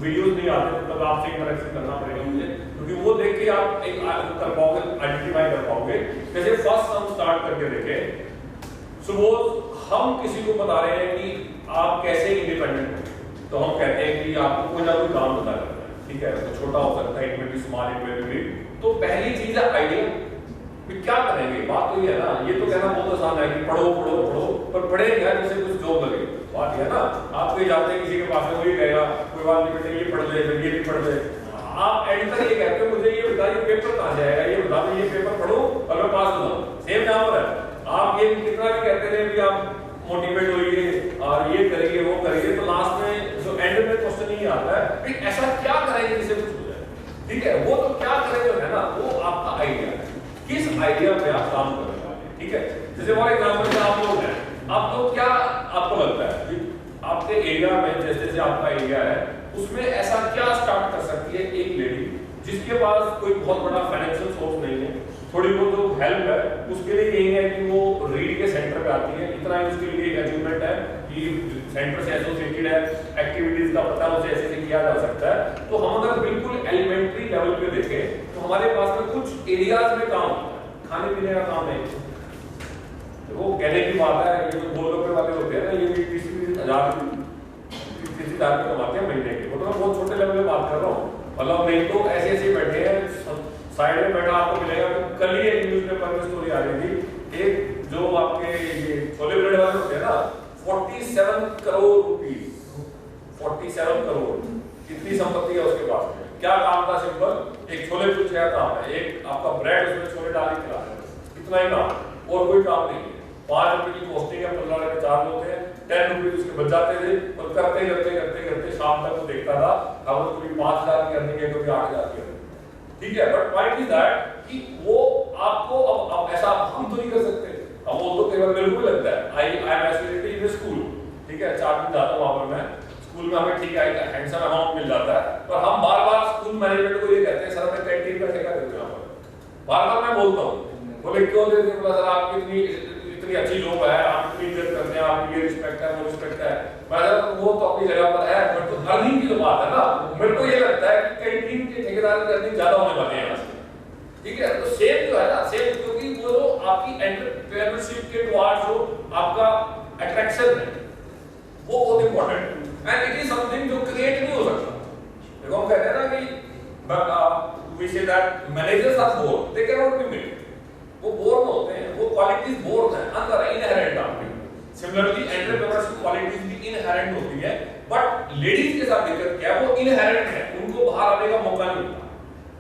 वीडियोस नहीं आते तब तक आपसे इंटरेक्शन करना पड़ेगा मुझे, क्योंकि वो देख के आप एक कर पाओगे, आइडेंटिफाई कर पाओगे। जैसे फर्स्ट हम स्टार्ट करके देखें, सपोज हम किसी को बता रहे हैं कि आप कैसे इंडिपेंडेंट हो, तो हम कहते हैं कि आपको कोई ना कोई काम पता करना है, ठीक है, तो छोटा हो सकता है, इट में भी स्मॉल, इट में भी। तो पहली चीज है आइडिया, क्या करेंगे। बात तो ये है ना, ये तो कहना बहुत आसान है कि पढ़ो पढ़ो पढ़ो, पर पढ़ेगा जिससे कुछ जॉब लगे। बात ये है ना, आप कोई जाते हैं किसी के पास में, वही कहेगा कोई बात नहीं बेटे ये पढ़ ले, ये भी पढ़ ले, आप एंड तक ये कहते हो मुझे ये बता ये पेपर कहाँ से आएगा, ये बता ये पेपर पढ़ो और मैं पास हो जाऊँ। सेम यहाँ पर है, आप ये कितना भी कहते रहे कि आप मोटिवेट होइए और ये करिए वो करिए, तो लास्ट में जो एंड में क्वेश्चन ही आता है कि ऐसा क्या करेंगे जिससे कुछ हो जाए, ठीक है। वो तो क्या करें जो है ना, वो आपका आइडिया है, किस आइडिया पे आप काम कर रहे हैं, ठीक है। जैसे फॉर एग्जांपल में आप लोग हैं, आप लोग क्या आपको लगता है कि आपके एरिया में जैसे जैसे आपका एरिया है उसमें ऐसा क्या स्टार्ट कर सकती है एक लेडी जिसके पास कोई बहुत बड़ा फाइनेंशियल सोर्स नहीं है, थोड़ी बहुत जो हेल्प है उसके लिए यही है कि वो रीड के सेंटर पे आती है, इतना ही उसके लिए एक अचीवमेंट है कि सेंटर से एसोसिएटेड है, एक्टिविटीज का पता उसे ऐसे ऐसे किया जा सकता है। तो हम अगर बिल्कुल एलिमेंट्री लेवल पे देखें तो हमारे पास में कुछ एरियाज में काम होता है, खाने पीने का काम नहीं। वो कहने की बात है, ये जो गोलगप्पे वाले होते हैं ना, ये भी 20,000 कमाते हैं महीने के, मतलब बहुत छोटे लेवल पे बात कर रहा हूँ। मतलब नहीं तो ऐसे ऐसे बैठे हैं, साइड में बैठा आपको मिलेगा। तो कल ही एक न्यूज़पेपर में स्टोरी आ रही थी, एक जो आपके ये छोले ब्रेड वाले होते हैं ना, 47 करोड़ रुपीस, 47 करोड़ कितनी संपत्ति है उसके पास में। क्या काम था? सिंपल, एक छोले कुछ क्या काम है, एक आपका ब्रेड उसमें छोले डाल के खिला है, इतना ही काम, और कोई काम नहीं है। 5 रुपए की कॉस्टिंग है, 15 रुपए चार्ज होते हैं, 10 रुपए उसके बच जाते थे, और करते करते करते करते शाम तक वो देखता था हम कभी 5,000 की अर्निंग है, कभी 8,000 की अर्निंग, ठीक है। बट पॉइंट इज दैट कि वो आपको अब ऐसा हम तो नहीं कर सकते। अब वो तो कई बार मेरे को भी लगता है, आई एम एस्पिरेटिंग इन स्कूल, ठीक है, 4 दिन जाता हूं वहां पर मैं, स्कूल में हमें ठीक है हैंडसम अमाउंट मिल जाता है, पर हम बार-बार स्कूल मैनेजमेंट को ये कहते हैं सर हमें कैंटीन का ठेका देते हैं। बार-बार मैं बोलता हूं, बोले क्यों देते हैं? सर आपकी इतनी अच्छी जॉब है, आप इतनी इज्जत करते हैं, आपकी ये रिस्पेक्ट है, वो रिस्पेक्ट है। मतलब वो तो अपनी जगह पर है, बट तो अर्निंग की तो बात है ना। मेरे को ये लगता है कि कैंटीन के ठेकेदार की अर्निंग ज्यादा होने वाली है यहाँ से, ठीक है। तो सेम जो है ना, सेम, क्योंकि वो जो आपकी एंटरप्रेन्योरशिप के टुवर्ड्स जो आपका अट्रैक्शन है वो बहुत इंपॉर्टेंट है, एंड इट इज समथिंग जो क्रिएट नहीं हो सकता। देखो हम कहते हैं ना कि we say that managers are born, they can not be made, वो बोर्ड होते हैं, वो क्वालिटीज बोर्ड है, अंदर इनहेरेंट आपके। सिमिलरली एंटरप्रेन्योरशिप क्वालिटीज भी इनहेरेंट होती है, बट लेडीज के साथ दिक्कत क्या है, वो इनहेरेंट है, उनको बाहर आने का मौका नहीं मिलता।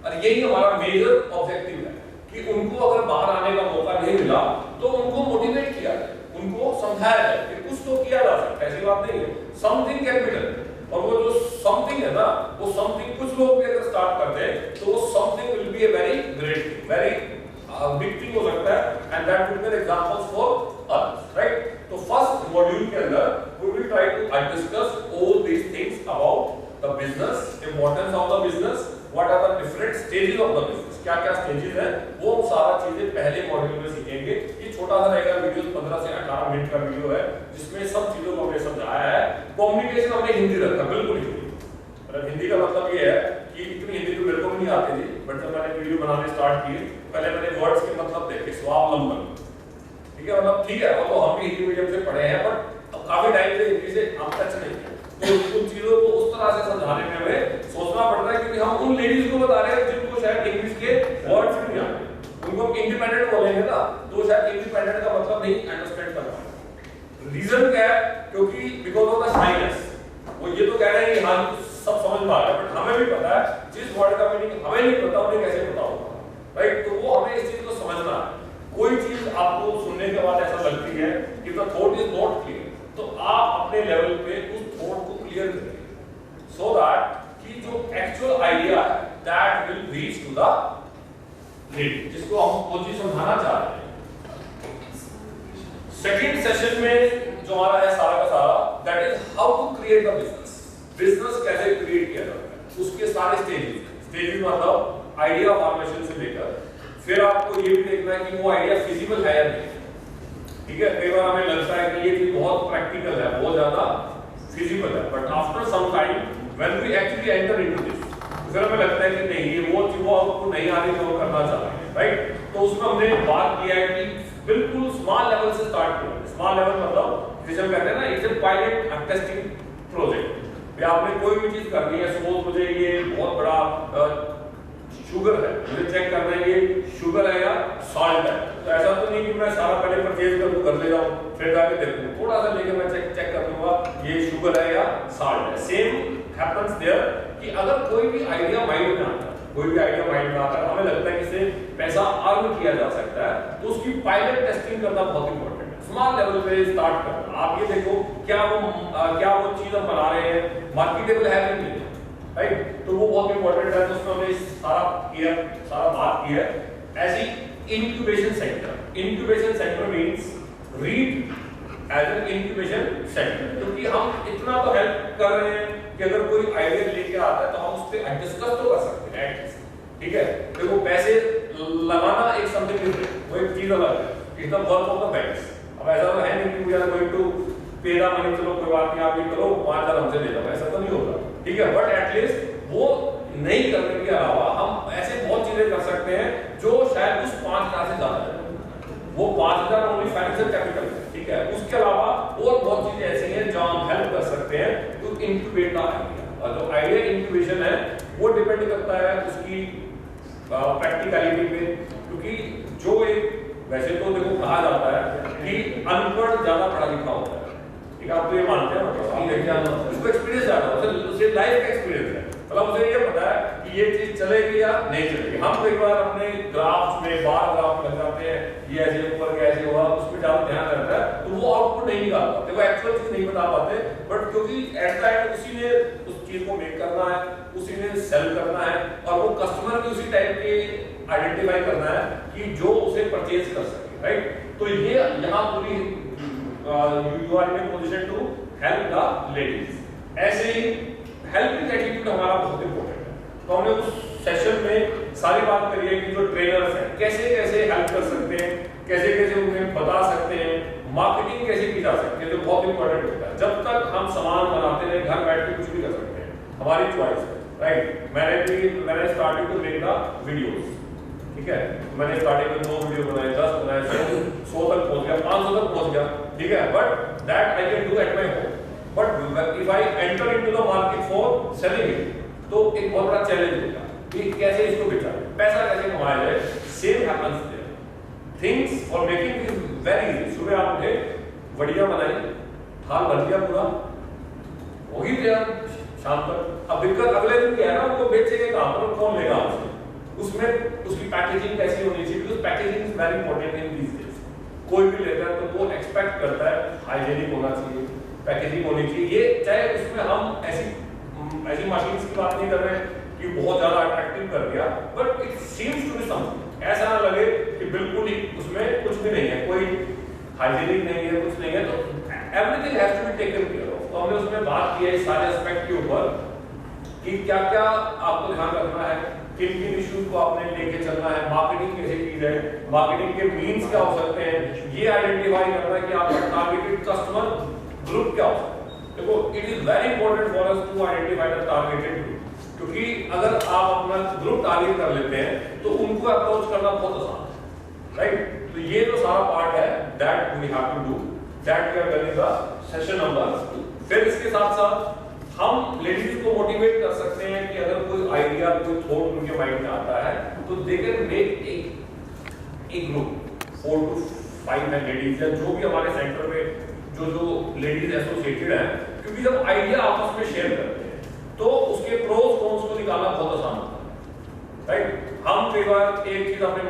और यही हमारा मेजर ऑब्जेक्टिव है कि उनको अगर बाहर आने का मौका नहीं मिला तो उनको मोटिवेट किया जाए, उनको समझाया जाए कि कुछ तो किया जा सकता है, ऐसी बात नहीं है, समथिंग कैन बी डन। और वो जो समथिंग है ना, वो समथिंग कुछ लोग भी अगर स्टार्ट करते हैं तो वो something will be a very great, very big thing हो सकता है, and that will be examples for us, right. तो फर्स्ट मॉड्यूल के अंदर we will try to discuss all these things about the business, importance of the business, what are the different stages of the business, क्या क्या स्टेजेस हैं, वो सारा चीजें पहले मॉड्यूल में सीखेंगे। ये छोटा सा रहेगा वीडियो, 15 से 18 मिनट का वीडियो है, जिसमें सब चीजों को हमने समझाया है। कम्युनिकेशन हमने हिंदी रखा, बिल्कुल हिंदी। मतलब हिंदी का मतलब ये है कि इतनी हिंदी तो मेरे को भी नहीं आती थी, बट जब मैंने वीडियो बनाने स्टार्ट किए पहले मैंने वर्ड्स के मतलब देखे, स्वावलंबन, ठीक है, मतलब ठीक है वो तो हम भी हिंदी मीडियम से पढ़े हैं, बट अब काफी टाइम से हिंदी से हम टच नहीं है, तो उन चीजों को उस तरह से समझाने में हमें सोचना पड़ रहा है, क्योंकि हम उन लेडीज को बता रहे हैं जिनको शायद इंग्लिश के वर्ड्स नहीं आते, उनको हम इंडिपेंडेंट बोलेंगे ना तो शायद इंडिपेंडेंट का मतलब नहीं अंडरस्टैंड कर पाएंगे। रीजन क्या है? क्योंकि बिकॉज ऑफ द शाइनेस, वो ये तो कह रहे हैं कि हाँ सब समझ में आ रहा है, बट हमें भी पता है जिस वर्ड का मीनिंग हमें नहीं पता उन्हें कैसे पता होगा, राइट। तो वो हमें इस चीज को समझना है। कोई चीज आपको सुनने के बाद ऐसा लगती है कि the thought is not clear, तो आप अपने लेवल पे उस थॉट को क्लियर करें, सो दैट कि जो एक्चुअल आइडिया है that will reach to the lead, जिसको हम वो चीज समझाना चाह रहे हैं। सेकंड सेशन में जो हमारा है सारा का सारा, that is how to create the business, business कैसे क्रिएट किया जाता है, उसके सारे स्टेजेस मतलब आइडिया फॉर्मेशन से लेकर फिर आपको ये भी देखना है कि वो आइडिया फिजिबल है या नहीं, ठीक है। कई बार हमें लगता है कि ये चीज बहुत प्रैक्टिकल है, बहुत ज्यादा फिजिबल है, but after some time when we actually enter into this, फिर हमें लगता है कि नहीं ये वो चीज आपको नहीं आ रही जो करना चाह रहे हैं, राइट। तो उसमें हमने बात किया है कि बिल्कुल स्मॉल लेवल से स्टार्ट किया, स्मॉल लेवल मतलब जैसे हम कहते हैं ना, it's a pilot testing project. आपने कोई भी चीज करनी है, सपोज मुझे ये बहुत बड़ा शुगर है, मुझे चेक करना है ये शुगर है या सॉल्ट है, तो ऐसा तो नहीं कि मैं सारा पहले परचेज कर लूं, घर ले जाऊं, फिर जाके देखूं, थोड़ा सा लेके मैं चेक कर लूंगा ये शुगर है या सॉल्ट है। सेम हैपेंस देयर कि अगर कोई भी आइडिया माइंड में आता है, कोई भी आइडिया माइंड में आता है, हमें लगता है कि इससे पैसा अर्न किया जा सकता है, तो उसकी पायलट टेस्टिंग करना बहुत इंपॉर्टेंट है। स्मॉल लेवल पे स्टार्ट करना, आप ये देखो क्या वो चीज हम बना रहे हैं मार्केटेबल है कि नहीं, राइट, तो वो बहुत इंपॉर्टेंट है। तो उसमें हमने सारा बात की है। ऐसी incubation center means read as an incubation center, क्योंकि हम इतना तो हेल्प कर रहे हैं कि अगर कोई आइडिया लेके आता है तो हम उस पर डिस्कस तो कर सकते हैं, ठीक है। देखो पैसे लगाना एक समथिंग डिफरेंट, वो एक चीज अलग है, is the work of the banks. अब ऐसा तो है नहीं कि वी आर गोइंग टू पे द मनी, चलो कोई बात नहीं आप ये करो 5000 हमसे ले लो, ऐसा तो नहीं होगा, ठीक है। बट एटलीस्ट वो नहीं करने के अलावा हम ऐसे बहुत चीजें कर सकते हैं जो शायद उस 5000 से ज्यादा है। वो 5000 ओनली फाइनेंशियल कैपिटल है, ठीक है। उसके अलावा और बहुत चीजें ऐसी हैं जो हम हेल्प कर सकते हैं टू इंक्यूबेट द आइडिया। और जो आइडिया इंक्यूबेशन है वो डिपेंड करता है उसकी प्रैक्टिकलिटी पे, क्योंकि जो एक वैसे तो देखो कहा जाता है कि अनपढ़ ज्यादा पढ़ा लिखा होता है, ठीक है, आप तो ये मानते हैं, मतलब उसको एक्सपीरियंस ज्यादा होता है, उससे लाइफ का एक्सपीरियंस है, मतलब उसे ये पता है कि ये चीज चलेगी या नहीं चलेगी। हम कई बार अपने ग्राफ्स में बार ग्राफ लग जाते हैं, ये ऐसे ऊपर कैसे होगा, उसमें ज्यादा ध्यान रहता है, तो वो आउटपुट नहीं निकाल पाते, वो एक्चुअल चीज नहीं बता पाते। बट क्योंकि एट द एंड उसी ने उस चीज को मेक करना है, उसी ने सेल करना है, और वो कस्टमर भी उसी टाइप के आइडेंटिफाई करना है कि जो उसे परचेज कर सके, राइट। तो ये यहाँ पूरी you are in position to help the ladies. ऐसे ही हेल्पिंग एटीट्यूड हमारा बहुत इंपॉर्टेंट है। तो हमने उस सेशन में सारी बात करी है कि जो ट्रेनर्स हैं कैसे कैसे हेल्प कर सकते हैं, कैसे कैसे उन्हें बता सकते हैं, मार्केटिंग कैसे की जा सकती है, जो बहुत इंपॉर्टेंट होता है। जब तक हम सामान बनाते हैं घर बैठ के कुछ भी कर सकते हैं, हमारी चॉइस है, राइट। मैंने starting to make the videos, ठीक है, मैंने स्टार्टिंग में 2 वीडियो बनाए, 10 बनाए, 100 तक पहुंच गया, 500 तक पहुंच गया, ठीक है। But that I can do at my home. But if I enter into the market for selling it, तो एक बहुत बड़ा चैलेंज होगा कि कैसे इसको बेचा जाए, पैसा कैसे कमाया जाए। Same happens there, things for making is very easy. सुबह आप उठे, बढ़िया बनाई, थाल भर दिया पूरा, वही दिया शाम तक। अब दिक्कत अगले दिन क्या है ना, उनको बेचेंगे कहां पर, कौन लेगा उसमें उसकी पैकेजिंग कैसी होनी चाहिए, because packaging is very important in this days. कोई भी लेता है तो वो एक्सपेक्ट करता है हाइजीनिक होना चाहिए, पैकेजिंग होनी चाहिए। ये चाहे उसमें हम ऐसी मशीन्स की बात नहीं कर रहे कि बहुत ज्यादा अट्रैक्टिव कर दिया, but it seems to be something, ऐसा ना लगे कि बिल्कुल ही उसमें कुछ भी नहीं है, कोई हाइजीनिक नहीं है, कुछ नहीं है, तो everything has to be taken care of. तो हमने उसमें बात की है इस सारे एस्पेक्ट के ऊपर कि क्या क्या आपको ध्यान रखना है, किन किन इश्यूज को आपने लेके चलना है, मार्केटिंग कैसे की जाए, मार्केटिंग के मीन्स क्या हो सकते हैं, ये आइडेंटिफाई करना है कि आपका टारगेटेड कस्टमर ग्रुप क्या हो सकता है। देखो it is very important for us to identify the targeted group, क्योंकि अगर आप अपना ग्रुप टारगेट कर लेते हैं तो उनको अप्रोच करना बहुत आसान है, राइट। तो ये जो सारा पार्ट है that we have to do, that we are doing the session number 2। फिर इसके साथ साथ हम लेडीज को मोटिवेट कर सकते हैं कि अगर कोई आइडिया, कोई थॉट उनके माइंड में आता है तो दे कैन मेक एक ग्रुप 4 to 5 है लेडीज, या जो भी हमारे सेंटर में जो लेडीज एसोसिएटेड हैं, क्योंकि जब आइडिया आपस में शेयर करते हैं तो उसके प्रोस कॉन्स को निकालना बहुत आसान होता है, राइट। हम कई बार एक चीज अपने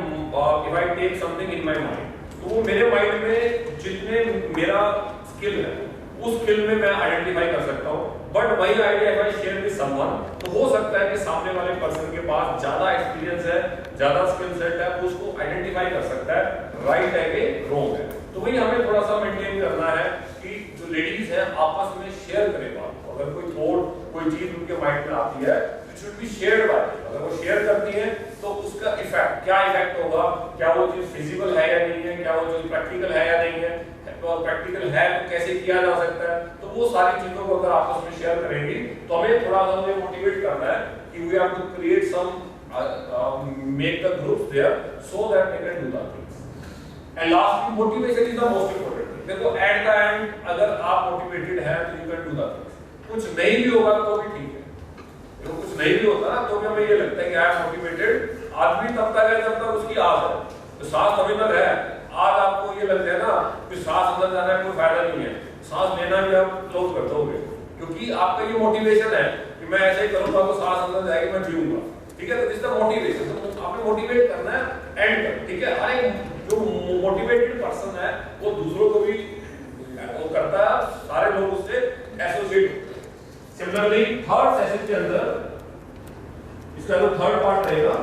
if I take something in my mind, तो वो मेरे माइंड में जितने मेरा स्किल है उस स्किल में मैं आइडेंटिफाई कर सकता हूँ, बट वही आइडिया अगर शेयर विद समवन, तो हो सकता है कि सामने वाले पर्सन के पास ज्यादा एक्सपीरियंस है, ज्यादा स्किल सेट है, उसको आइडेंटिफाई कर सकता है राइट है कि रॉन्ग है। तो वही हमें थोड़ा सा मेंटेन करना है कि जो लेडीज है आपस में शेयर करें बात। अगर कोई थॉट, कोई चीज उनके माइंड में आती है, it should be shared by. अगर वो शेयर करती है तो उसका इफेक्ट क्या इफेक्ट होगा, क्या वो चीज फिजिबल है या नहीं है, क्या वो चीज प्रैक्टिकल है या नहीं है, और प्रैक्टिकल है तो कैसे किया जा सकता है। तो वो सारी चीजों को अगर आपस में शेयर करेंगी तो हमें थोड़ा सा उन्हें मोटिवेट करना है कि we have to create some make the groups there so that they can do the things. And last, motivation is the most important thing. देखो एट द एंड अगर आप मोटिवेटेड हैं तो यू कैन डू दैट। कुछ नहीं भी होगा तो भी ठीक है, तो कुछ नहीं भी होता ना तो भी हमें ये लगता है कि आई एम मोटिवेटेड। आदमी तब तक है जब तक उसकी आस है, तो सांस अभी तक है। आज आपको ये लगता है ना कि सांस अंदर जाना है कोई फायदा नहीं है, सांस लेना भी आप क्लोज कर दोगे, क्योंकि आपका ये मोटिवेशन है कि मैं ऐसे ही करूंगा तो सांस अंदर जाएगी, मैं जीऊंगा। ठीक है, तो इसका मोटिवेशन तो आपने मोटिवेट करना है एंड तक। ठीक है, हर एक जो मोटिवेटेड पर्सन है वो दूसरों को भी वो करता है, सारे लोग उससे एसोसिएट होते हैं। सिमिलरली थर्ड सेशन के अंदर इसका जो थर्ड पार्ट रहेगा,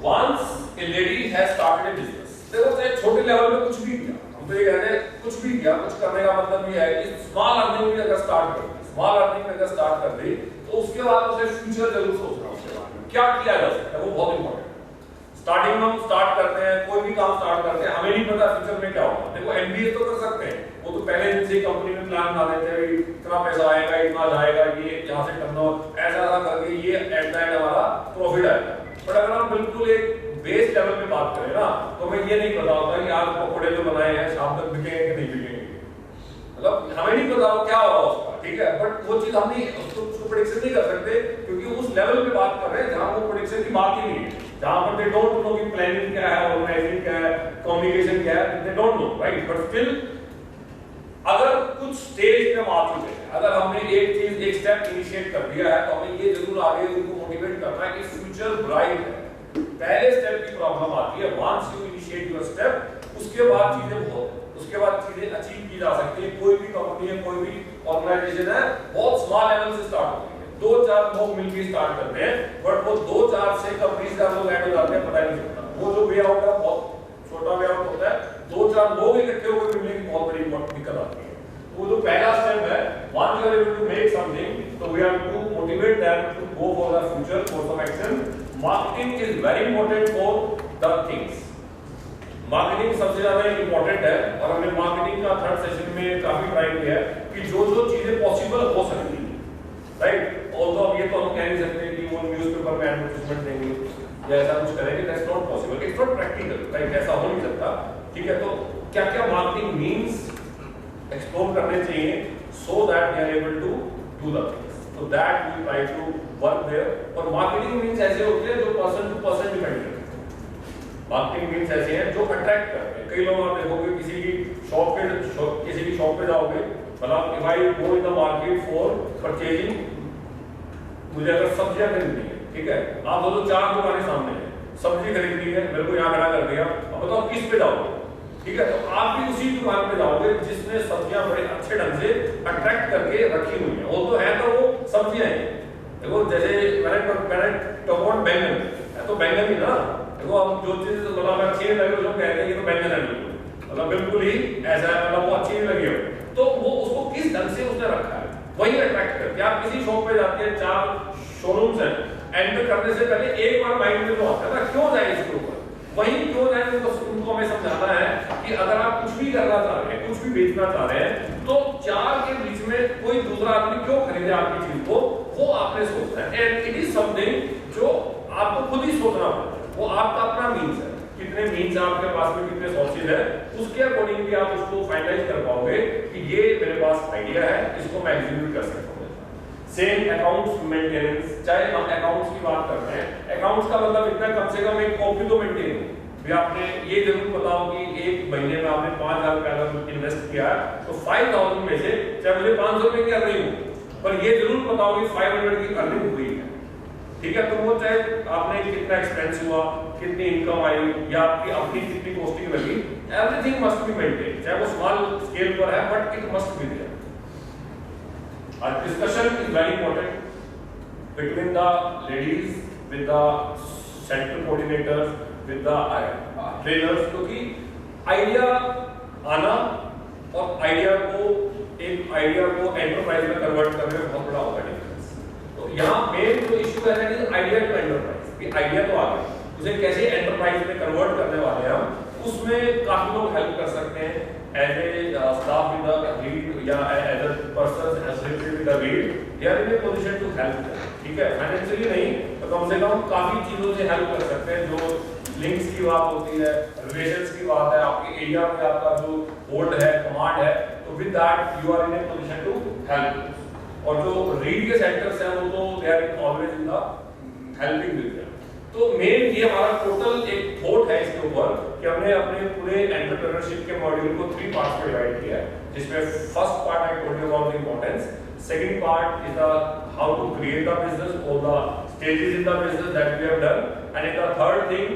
once a lady has started a business, देखो चाहे छोटे लेवल पे कुछ भी किया, हम तो ये कहते हैं कुछ भी किया, कुछ करने का मतलब ये है कि स्मॉल अर्निंग भी अगर स्टार्ट कर दी, स्मॉल अर्निंग में अगर स्टार्ट कर दी तो उसके बाद उसे फ्यूचर जरूर सोचना, उसके बाद में क्या किया जा सकता है वो बहुत इंपॉर्टेंट है। स्टार्टिंग में हम स्टार्ट करते हैं, कोई भी काम स्टार्ट करते हैं, हमें नहीं पता फ्यूचर में क्या होगा। देखो एमबीए तो कर सकते हैं, वो तो पहले दिन से कंपनी में प्लान बना देते हैं, इतना पैसा आएगा, इतना जाएगा, ये यहाँ से टर्नओवर ऐसा करके ये एट द एंड हमारा प्रॉफिट आएगा। बट अगर हम बिल्कुल एक बेस लेवल पे बात करें ना तो हमें ये नहीं पता होता कि आज पकोड़े जो बनाए हैं शाम तक बिकेंगे कि नहीं बिकेंगे, मतलब हमें नहीं पता क्या होगा उसका। ठीक है, बट वो चीज हम नहीं उसको प्रेडिक्शन नहीं कर सकते, क्योंकि उस लेवल पे बात कर रहे हैं जहां वो प्रेडिक्शन की बात ही नहीं है, जहां पर दे डोंट नो कि प्लानिंग क्या है, ऑर्गेनाइजिंग क्या है, कम्युनिकेशन क्या है, they don't know, right. But still अगर कुछ स्टेज पे हम आ चुके हैं, अगर हमने एक चीज एक स्टेप इनिशिएट कर दिया है तो हमें ये जरूर आगे उनको मोटिवेट करना है कि फ्यूचर ब्राइट है। पहले स्टेप की प्रॉब्लम आती है, once you initiate your step उसके बाद चीजें बहुत उसके बाद चीजें अचीव की जा सकती है। कोई भी कंपनी है, कोई भी ऑर्गेनाइजेशन है, बहुत स्मॉल लेवल से स्टार्ट होती है, 2-4 लोग मिलकर स्टार्ट करते हैं, बट वो 2-4 से कब 20,000 लोग ऐड हो जाते हैं पता नहीं चलता। वो जो वे आउट है बहुत छोटा वे आउट होता है, 2-4 लोग इकट्ठे होकर मिलने की बहुत बड़ी दिक्कत आती है। वो जो पहला स्टेप है, once you are able to make something, so we have to motivate them to go for the future, for some action. Marketing is very important for the things. Marketing सबसे ज्यादा इंपॉर्टेंट है, और हमने मार्केटिंग का थर्ड सेशन में काफी ट्राई किया है कि जो जो चीजें पॉसिबल हो सकती हैं, राइट। और तो अब ये तो हम कह नहीं सकते कि वो न्यूज़पेपर में एडवर्टाइजमेंट देंगे या ऐसा कुछ करेंगे, that's not possible, it's not practical, right, ऐसा हो नहीं सकता। ठीक है, तो क्या क्या मार्केटिंग मीन्स एक्सप्लोर करने चाहिए so that we are able to do the things, so that we try to work there। और मार्केटिंग मींस ऐसे होते हैं जो पर्सन टू पर्सन डिपेंड करते हैं। मार्केटिंग मींस ऐसे हैं जो अट्रैक्ट करते हैं। कई लोग आप देखोगे किसी की शॉप पे जाओगे, मतलब if I go in the market for purchasing, मुझे अगर सब्जियां खरीदनी है, ठीक है, आप बोलो 4 दुकानें सामने हैं, सब्जी खरीदनी है, मेरे को यहाँ खड़ा कर दिया, अब बताओ किस पे जाओगे? ठीक है, तो आप भी उसी दुकान पे जाओगे जिसमें सब्जियां बड़े अच्छे ढंग से अट्रैक्ट करके रखी हुई हैं। वो तो है, तो वो सब्जियां हैं। देखो जैसे मैंने टमाटर बैंगन है, तो बैंगन ही ना, देखो अब जो चीज मतलब अच्छी नहीं लगे, लोग कहते हैं ये तो बैंगन है, मतलब बिल्कुल ही ऐसा है, मतलब वो अच्छी नहीं लगी हो, तो वो उसको किस ढंग से उसने रखा है वही अट्रैक्ट करती है। आप किसी शॉप पे जाते हैं, 4 शोरूम्स हैं, एंटर करने से पहले एक बार माइंड में तो आता है ना, क्यों जाए इसके ऊपर, वही क्यों जाए, उनको हमें समझाना है कि अगर आप कुछ भी करना चाह रहे हैं, कुछ भी बेचना चाह रहे हैं, तो 4 के बीच में कोई दूसरा आदमी क्यों खरीदे आपकी चीज को, वो आपने सोचना है। एंड इट इज समथिंग जो आपको खुद ही सोचना पड़ता है, वो आपका अपना मीन्स है, कितने मीन्स आपके पास में, कितने सोर्सेज है, उसके अकॉर्डिंग भी आप उसको फाइनलाइज कर पाओगे कि ये मेरे पास आइडिया है, इसको मैं एग्जीक्यूट कर सकता हूँ। सेम अकाउंट्स मेंटेनेंस, चाहे हम अकाउंट्स की बात करते हैं, अकाउंट्स का मतलब इतना कम से कम एक कॉपी तो मेंटेन हो। भी आपने ये जरूर पता हो कि एक महीने में आपने 5,000 रुपए अगर इन्वेस्ट किया है तो 5,000 में से चाहे मुझे 500 रुपए की अर्निंग हो, पर ये जरूर पता हो कि 500 की अर्निंग हुई है। ठीक है, तो वो चाहे आपने कितना एक्सपेंस हुआ, कितनी इनकम आई, या आपकी अपनी कितनी कॉस्टिंग लगी, एवरीथिंग मस्ट बी मेंटेन, चाहे वो स्मॉल स्केल पर है, but it must be there. और discussion is very important between the ladies with the central coordinators with the trainers, क्योंकि आइडिया आना और आइडिया को एंटरप्राइज में कन्वर्ट करने में बहुत बड़ा होता है डिफरेंस। तो यहाँ मेन जो इशू है ना, आइडिया टू एंटरप्राइज, कि आइडिया तो आ गया, उसे कैसे एंटरप्राइज में कन्वर्ट करने वाले हैं हम, उसमें काफी लोग हेल्प कर सकते हैं as a staff with the lead या as a person associated with the lead, they are in a position to help. ठीक है, फाइनेंशियली नहीं तो कम से कम काफी चीजों से हेल्प कर सकते हैं जो लिंक्स की बात होती है, रिलेशंस की बात है, आपके एरिया में आपका जो होल्ड है, कमांड है, तो with that you are in a position to help. और जो रीड के सेंटर्स हैं वो तो they are always in the helping with them. तो मेन ये हमारा टोटल एक थॉट है इसके ऊपर कि हमने अपने पूरे एंटरप्रेन्योरशिप के मॉड्यूल को 3 पार्ट्स में डिवाइड किया है, जिसमें first part I told you about the importance, second part is the how to create the business, all the stages in the business that we have done, and in the third thing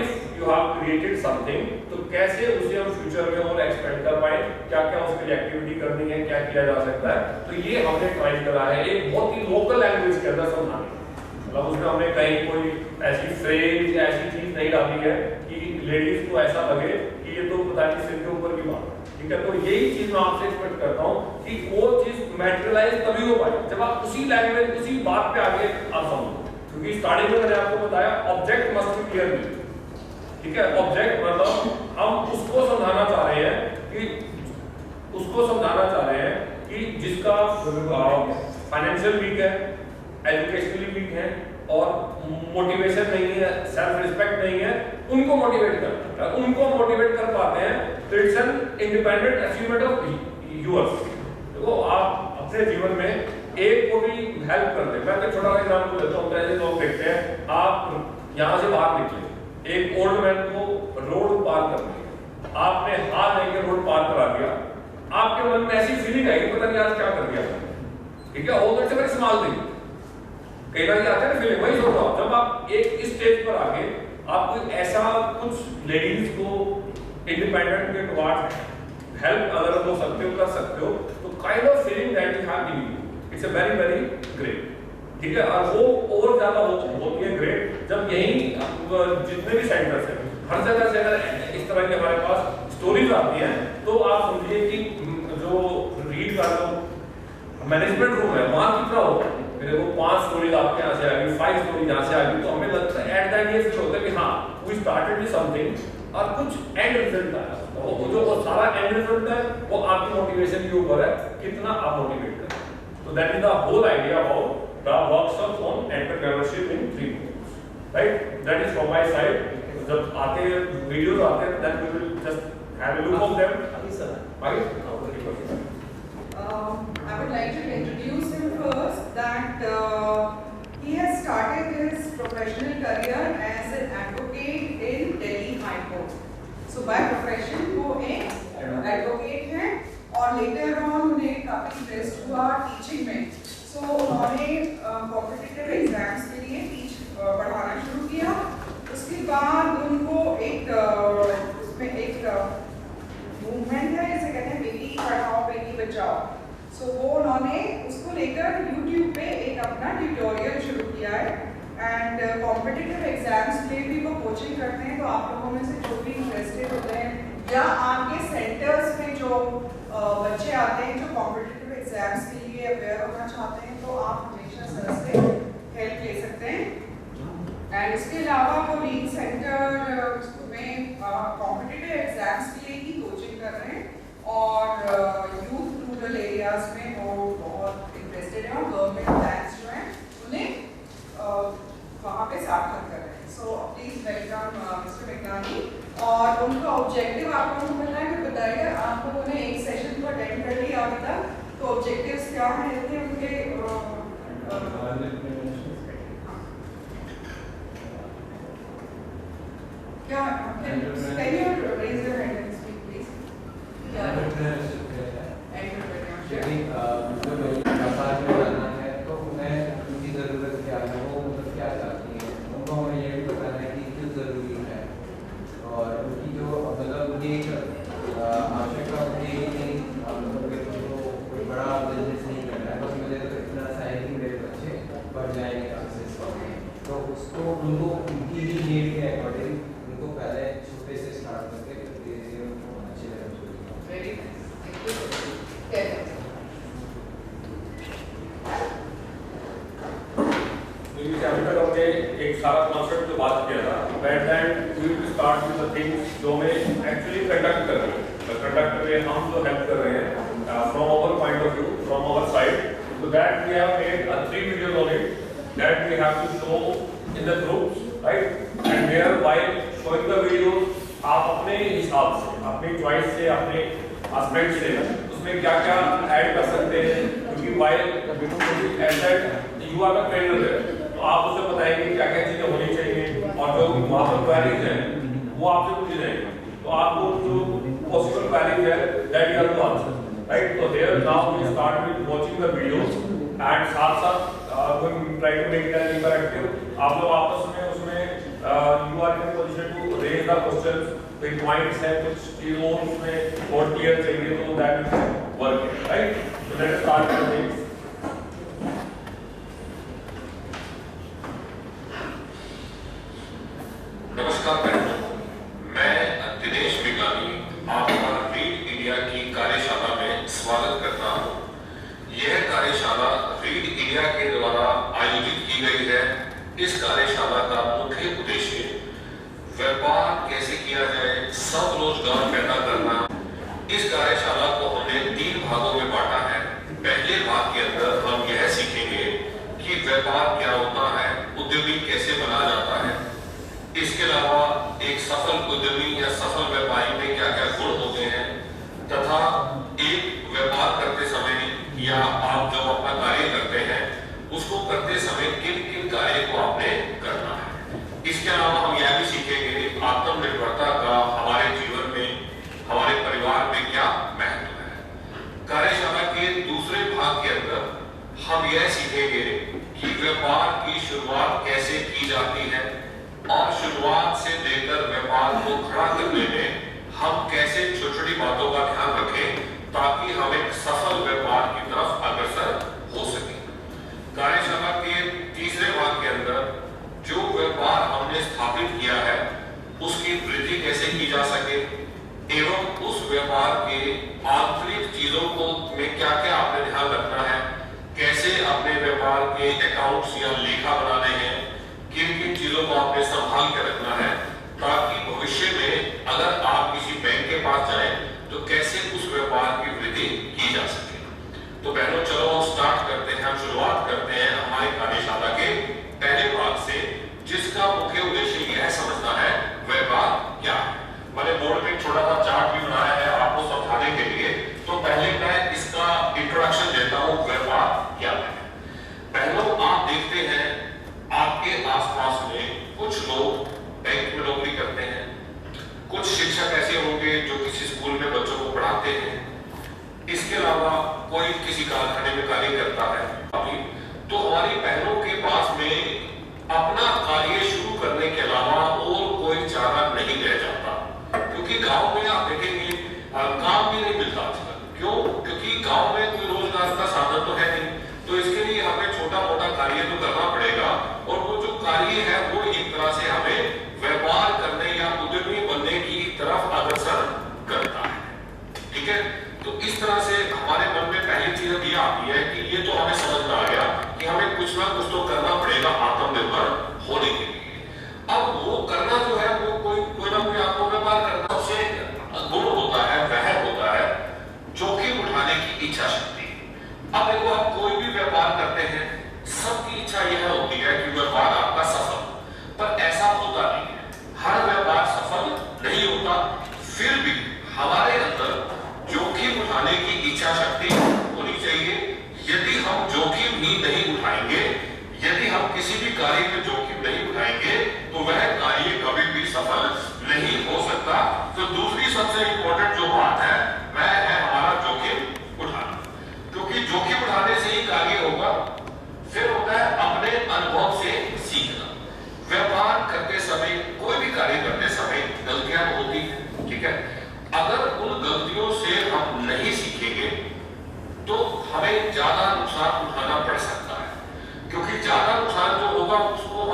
if you have created something तो कैसे उसे हम फ्यूचर में और एक्सपेंड कर पाए, क्या-क्या उसके लिए एक्टिविटी करनी है, क्या किया जा सकता है। तो ये हमने ट्राई करा है एक बहुत ही लोकल लैंग्वेज के अंदर समझाने, मतलब उसमें हमने कहीं कोई ऐसी फ्रेज या ऐसी चीज नहीं डाली है कि लेडीज को ऐसा लगे कि ये तो पता नहीं सिर के ऊपर की बात है, ठीक है। तो यही चीज मैं आपसे एक्सपेक्ट करता हूँ कि वो चीज मैटेरियलाइज तभी हो पाए जब आप उसी लैंग्वेज उसी बात पे आगे आप समझो, क्योंकि स्टार्टिंग में मैंने आपको बताया ऑब्जेक्ट मस्ट बी क्लियर, ठीक है। ऑब्जेक्ट मतलब हम उसको समझाना चाह रहे हैं कि जिसका फाइनेंशियल वीक है, एजुकेशनली वीक है और मोटिवेशन नहीं है, सेल्फ रिस्पेक्ट नहीं है, उनको मोटिवेट करना है। उनको मोटिवेट कर पाते हैं तो it's an independent achievement of yours. देखो आप अपने जीवन में एक को भी हेल्प कर दे, मैं एक छोटा सा एग्जांपल देता हूँ। ऐसे लोग देखते हैं, आप यहाँ से बाहर निकले, एक ओल्ड मैन को रोड पार करनी है, आपने हाथ लेके रोड पार करा दिया, आपके मन में ऐसी फीलिंग आएगी पता नहीं आज क्या कर दिया, ठीक है। ऑल दैट से वेरी स्मॉल थिंग, कई बार आता है ना फीलिंग, वही सोच रहा हूं। जब आप एक इस स्टेज पर आगे आप कोई ऐसा कुछ लेडीज को इंडिपेंडेंट के टुवर्ड्स हेल्प अगर हो सकते हो कर सकते हो, तो kind of feeling that you have in you it's a very very great, ठीक है। और वो और ज्यादा होती है ग्रेट जब यही जितने भी सेंटर्स हैं हर जगह से अगर इस तरह की हमारे पास स्टोरीज आती हैं तो आप समझिए कि जो रीड का जो मैनेजमेंट रूम है वहां कितना होगा, मेरे को 5 स्टोरीज आपके यहाँ से आ गई, 5 स्टोरीज यहाँ से आ गई, तो हमें लगता है एट दैट ये फील होता है कि हाँ वी स्टार्टेड विद समथिंग और कुछ एंड रिजल्ट आया। वो जो सारा एंड रिजल्ट है वो आपकी मोटिवेशन के ऊपर है, कितना आप मोटिवेट करें। तो that is the whole idea about the workshop on entrepreneurship in 3 modules, right. That is from my side. जब आते वीडियोस आते हैं then we will just have a look of them. I would like to introduce him first, that he has started his professional career as an advocate in Delhi High Court. So by profession वो एक advocate हैं और later on उन्हें काफी interest हुआ teaching में। So उन्होंने competitive exams के लिए पढ़ाना शुरू किया। उसके बाद उनको उसमें एक मूवमेंट है जिसे कहते हैं बेटी पढ़ाओ बेटी बचाओ। सो वो उन्होंने उसको लेकर YouTube पे एक अपना ट्यूटोरियल शुरू किया है एंड कॉम्पिटिटिव एग्जाम्स के लिए भी वो कोचिंग करते हैं। तो आप लोगों में से जो भी इंटरेस्टेड होते हैं या आपके सेंटर्स में जो बच्चे आते हैं जो कॉम्पिटिटिव एग्जाम्स के लिए अवेयर होना चाहते हैं तो आप हमेशा सर से हेल्प ले सकते हैं। एंड इसके अलावा वो रीड सेंटर में कॉम्पिटिटिव एग्जाम्स के लिए ही कोचिंग कर रहे हैं और यूथ रूरल एरियाज में वो बहुत इंटरेस्टेड हैं और गवर्नमेंट प्लान्स जो हैं उन्हें वहाँ पे सार्थक कर रहे हैं। सो प्लीज वेलकम मिस्टर मेघनानी। और उनका ऑब्जेक्टिव आप लोगों को मिल रहा है कि बताइए, आप लोगों ने एक सेशन को अटेंड कर लिया अभी तक, तो ऑब्जेक्टिव्स क्या हैं उनके? क्या can you raise your hand and speak please? तो उन्हें उनकी ज़रूरत क्या है, वो मतलब क्या चाहती हैं, उनको हमें ये भी बताना है कि क्यों ज़रूरी है और उनकी जो मतलब उनकी एक आवश्यकता होती है कि कोई बड़ा बिजनेस नहीं करना है, बस मुझे तो इतना सा है कि मेरे बच्चे बढ़ जाएंगे चांसेस, तो उसको उनको उनकी ही नीड के अकॉर्डिंग उनको पहले छोटे से स्टार्ट करके धीरे धीरे उनको अच्छे लेवल पे। Very nice. हमने एक सारा कॉन्सेप्ट जो बात किया था, at the we will start with the things जो हमें एक्चुअली कंडक्ट कर रहे हैं। कंडक्ट में हम जो हेल्प कर रहे हैं from our point of view, from our side, so that we have made 3 videos on it that we have to show in the groups, right? And where while growing the video आप अपने हिसाब से, अपनी चॉइस से, अपने एस्पेक्ट से उसमें क्या क्या ऐड कर सकते हैं, क्योंकि while asset you are the trainer है, तो आप उसे बताएंगे क्या क्या चीजें होनी चाहिए, और जो वहाँ पर क्वेरीज हैं वो आपसे पूछी जाएंगी, तो आपको जो पॉसिबल क्वेरीज है that you have to answer, right. तो there now we start with watching the videos and साथ साथ we try to make that interactive. आप लोग आपस में उसमें you are in position to raise the questions, कोई पॉइंट्स है, कुछ चीज और उसमें और क्लियर चाहिए तो that will work, right. So let us start with things. नमस्कार बहनों, मैं दिनेश बिगानी आपका रीड इंडिया की कार्यशाला में स्वागत करता हूं। यह कार्यशाला रीड इंडिया के द्वारा आयोजित की गई है। इस कार्यशाला का मुख्य उद्देश्य व्यापार कैसे किया जाए, स्वरोजगार पैदा करना। इस कार्यशाला को हमने 3 भागों में बांटा है। पहले भाग के अंदर हम यह सीखेंगे कि व्यापार क्या होता है, उद्यमी कैसे बना जाता है, इसके अलावा एक सफल उद्यमी या सफल व्यापारी में क्या क्या गुण होते हैं, तथा एक व्यापार करते समय या आप जब अपना कार्य करते हैं उसको करते समय किन किन कार्य को आपने करना है। इसके अलावा हम यह भी सीखेंगे आत्मनिर्भरता का हमारे जीवन में, हमारे परिवार में क्या महत्व है। कार्यशाला के दूसरे भाग के अंदर हम यह सीखेंगे कि व्यापार की शुरुआत कैसे की जाती है और शुरुआत से लेकर व्यापार को खड़ा करने में हम कैसे छोटी-छोटी बातों का ध्यान रखें ताकि हम एक सफल व्यापार की तरफ अग्रसर हो सके। कार्यशाला के तीसरे भाग के अंदर जो व्यापार हमने स्थापित किया है उसकी वृद्धि कैसे की जा सके एवं उस व्यापार के आंतरिक चीजों को में क्या क्या आपने ध्यान रखना है, कैसे अपने व्यापार के अकाउंट्स या लेखा बनाने हैं, किन किन चीजों को आपने संभाल के रखना है ताकि भविष्य में अगर आप किसी बैंक के पास जाएं तो कैसे उस व्यापार की वृद्धि की जा सके। तो बहनों चलो हम स्टार्ट करते हैं, हम शुरुआत करते हैं हमारे कार्यशाला के पहले भाग से, जिसका मुख्य उद्देश्य यह समझना है व्यापार क्या है। मैंने बोर्ड पे एक छोटा सा चार्ट भी बनाया है आपको समझाने के लिए। तो पहले मैं इसका इंट्रोडक्शन देता हूँ व्यापार क्या है। बहनों आप देखते हैं आपके आसपास में कुछ लोग बैंक में नौकरी करते हैं, कुछ शिक्षक ऐसे होंगे जो किसी स्कूल में बच्चों को पढ़ाते हैं, इसके अलावा कोई किसी कारखाने में कार्य करता है। तो हमारी बहनों के पास में अपना कार्य शुरू करने के अलावा और कोई चारा नहीं रह जाता, क्योंकि गांव में आप देखेंगे काम भी नहीं मिलता आजकल। क्यों? क्योंकि गांव में कोई रोजगार का साधन तो है नहीं, तो इसके लिए हमें छोटा मोटा कार्य तो करना पड़ेगा, और वो जो कार्य है वो एक तरह से हमें व्यापार करने या उद्यमी बनने की तरफ अग्रसर करता है। ठीक है, तो इस तरह से हमारे मन में पहली चीज ये आती है कि ये तो हमें समझ में आ गया कि हमें कुछ ना कुछ तो करना पड़ेगा आत्मनिर्भर होने के लिए। अब वो करना जो है वो कोई ना कोई आपको व्यापार करना सबसे गुण होता है, वह होता है जोखिम उठाने की इच्छा शक्ति। अब देखो आप कोई भी व्यापार करते हैं, सबकी इच्छा यह होती है कि व्यापार आपका सफल, पर ऐसा होता नहीं है। हर व्यापार सफल नहीं होता, फिर भी हमारे अंदर जोखिम उठाने की इच्छा शक्ति होनी चाहिए। यदि हम जोखिम ही नहीं उठाएंगे, यदि हम किसी भी कार्य में जोखिम नहीं उठाएंगे तो वह कार्य कभी भी सफल नहीं हो सकता। तो दूसरी सबसे इंपॉर्टेंट जो बात है वह है हमारा जोखिम उठाना, क्योंकि जोखिम उठाने से ही कार्य होगा। फिर होता है अपने अनुभव से सीखना। व्यापार करते समय, कोई भी कार्य करते समय गलतियां होती हैं, ठीक है। अगर उन गलतियों से हम नहीं सीखेंगे तो हमें ज्यादा नुकसान उठाना पड़ सकता है, क्योंकि ज्यादा नुकसान जो होगा उसको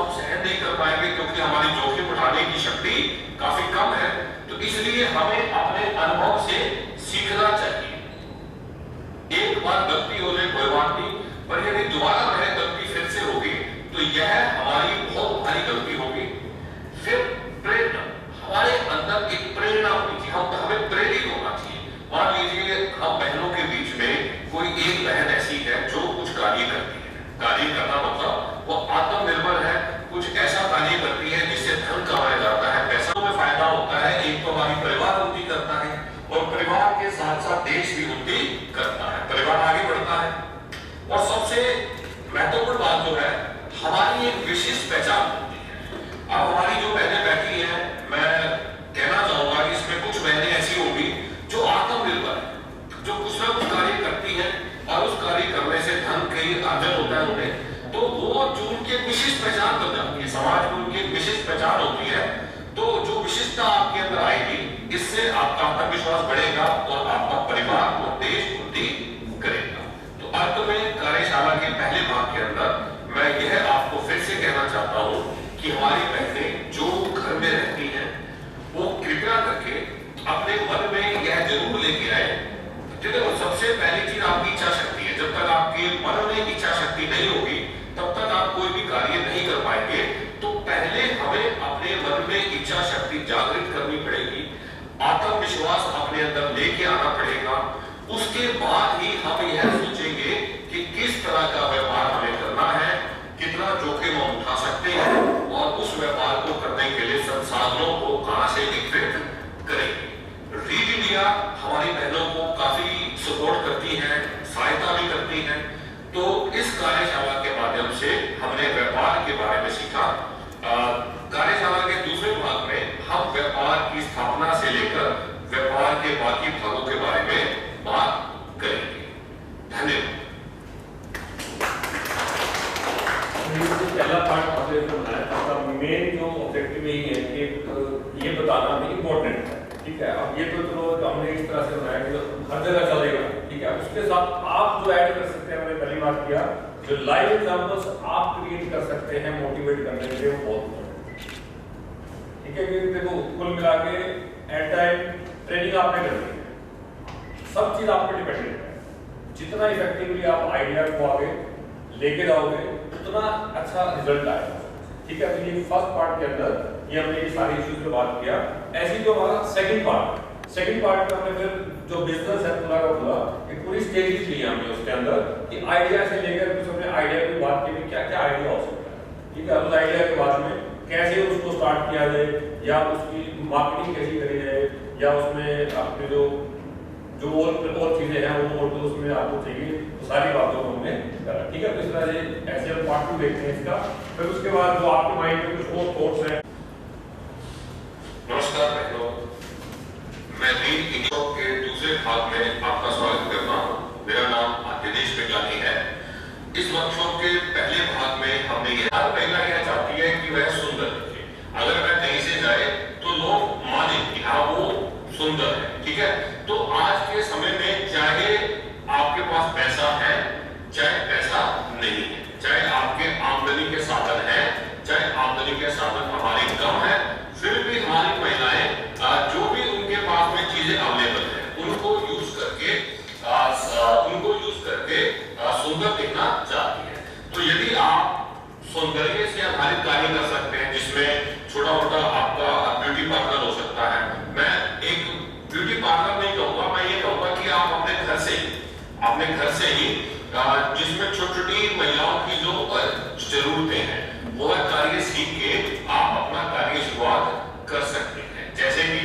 जो है हमारी एक विशिष्ट पहचान होती है। अब हमारी जो बहनें बैठी हैं, मैं कहना चाहूंगा कि इसमें कुछ बहनें ऐसी होंगी जो आत्मनिर्भर है, जो कुछ ना कुछ कार्य करती है और उस कार्य करने से धन कहीं अर्जन होता है उन्हें, तो वो जो उनकी विशिष्ट पहचान बन जाती है, समाज में उनकी विशिष्ट पहचान होती है। तो जो विशिष्टता आपके अंदर आएगी, इससे आपका आत्मविश्वास बढ़ेगा और आपका परिवार और देश उन्नति करेगा। तो अंत में कार्यशाला के पहले भाग के अंदर मैं यह आपको फिर से कहना चाहता हूं कि हमारी बहनें जो घर में रहती हैं, वो कृपया करके अपने मन में यह जरूर लेके आए। देखो, सबसे पहली चीज आपकी इच्छा शक्ति है। जब तक आपके मन में इच्छा शक्ति नहीं होगी, तब तक आप कोई भी कार्य नहीं कर पाएंगे। तो पहले हमें अपने मन में इच्छा शक्ति जागृत करनी पड़ेगी, आत्मविश्वास अपने अंदर लेके आना पड़ेगा। उसके बाद ही हम यह सोचेंगे कि किस तरह का व्यापार हमें करना है, कितना जोखिम हम उठा सकते हैं और उस व्यापार को करने के लिए संसाधनों को कहां से एकत्रित करेंगे। रीड इंडिया हमारी बहनों को काफी सपोर्ट करती है, सहायता भी करती है। तो इस कार्यशाला के माध्यम से हमने व्यापार के बारे में सीखा। कार्यशाला के दूसरे भाग में हम व्यापार की स्थापना से लेकर व्यापार के बाकी भागों के बारे में बात करेंगे। धन्यवाद। पहला पार्ट आपने जो बनाया था, उसका मेन जो ऑब्जेक्टिव यही है कि ये बताना भी इम्पोर्टेंट है, ठीक है। अब ये तो चलो हमने इस तरह से बनाया कि हर जगह चलेगा, ठीक है। उसके साथ आप जो ऐड कर सकते हैं, मैंने पहली बात किया, जो लाइव एग्जांपल्स आप क्रिएट कर सकते हैं मोटिवेट करने के लिए, वो बहुत इम्पोर्टेंट है, ठीक है। क्योंकि देखो, कुल मिला के एट टाइम ट्रेनिंग आपने करनी है, सब चीज आप पे डिपेंडेंट है। जितना इफेक्टिवली आप आइडिया को आगे लेके जाओगे, उतना अच्छा रिजल्ट आएगा, ठीक है। तो ये फर्स्ट पार्ट के अंदर ये हमने ये सारी इश्यूज पे बात किया। ऐसी जो हमारा सेकंड पार्ट में हमने फिर जो बिजनेस है पूरा का पूरा एक पूरी स्टेजेस ली हमने उसके अंदर कि आइडिया से लेकर कुछ हमने आइडिया की बात की, क्या क्या आइडिया हो सकता है, ठीक है। उस आइडिया के बाद में कैसे उसको स्टार्ट किया जाए, या उसकी मार्केटिंग कैसी करी जाए, या उसमें आपके जो और चीजें हैं वो तो उसमें आपको चाहिए, तो सारी बातों को हमने करा, ठीक है। तो इस तरह से ऐसे हम पार्ट 2 देखते हैं इसका। फिर उसके बाद जो आपके माइंड में कुछ और थॉट्स हैं। नमस्कार बहनों, मैं रीड इंडिया के दूसरे भाग में आपका स्वागत करता हूँ। मेरा नाम दिनेश पिगलानी है। इस वर्कशॉप के पहले भाग में हमने हर महिला यह चाहती है कि वह सुंदर दिखे। अगर वह कहीं से जाए तो लोग माने कि हाँ वो सुंदर है, ठीक है। तो आज के समय में चाहे आपके पास पैसा है, चाहे पैसा नहीं है, चाहे आपके आमदनी के साधन है, चाहे आमदनी के साधन हमारे कम है, फिर भी हमारी महिलाएं जो भी उनके पास में चीजें अवेलेबल है, उनको यूज करके सुंदर दिखना चाहती है। तो यदि आप सौंदर्य से आधारित कार्य कर सकते हैं, जिसमें छोटा मोटा आपका ब्यूटी पार्लर हो सकता है। मैं एक ब्यूटी पार्लर नहीं कहूंगा, मैं ये कहूंगा कि आप अपने घर से ही जिसमें छोटी छोटी महिलाओं की जो जरूरतें हैं, वो कार्य सीख के आप अपना कार्य शुरुआत कर सकते हैं। जैसे कि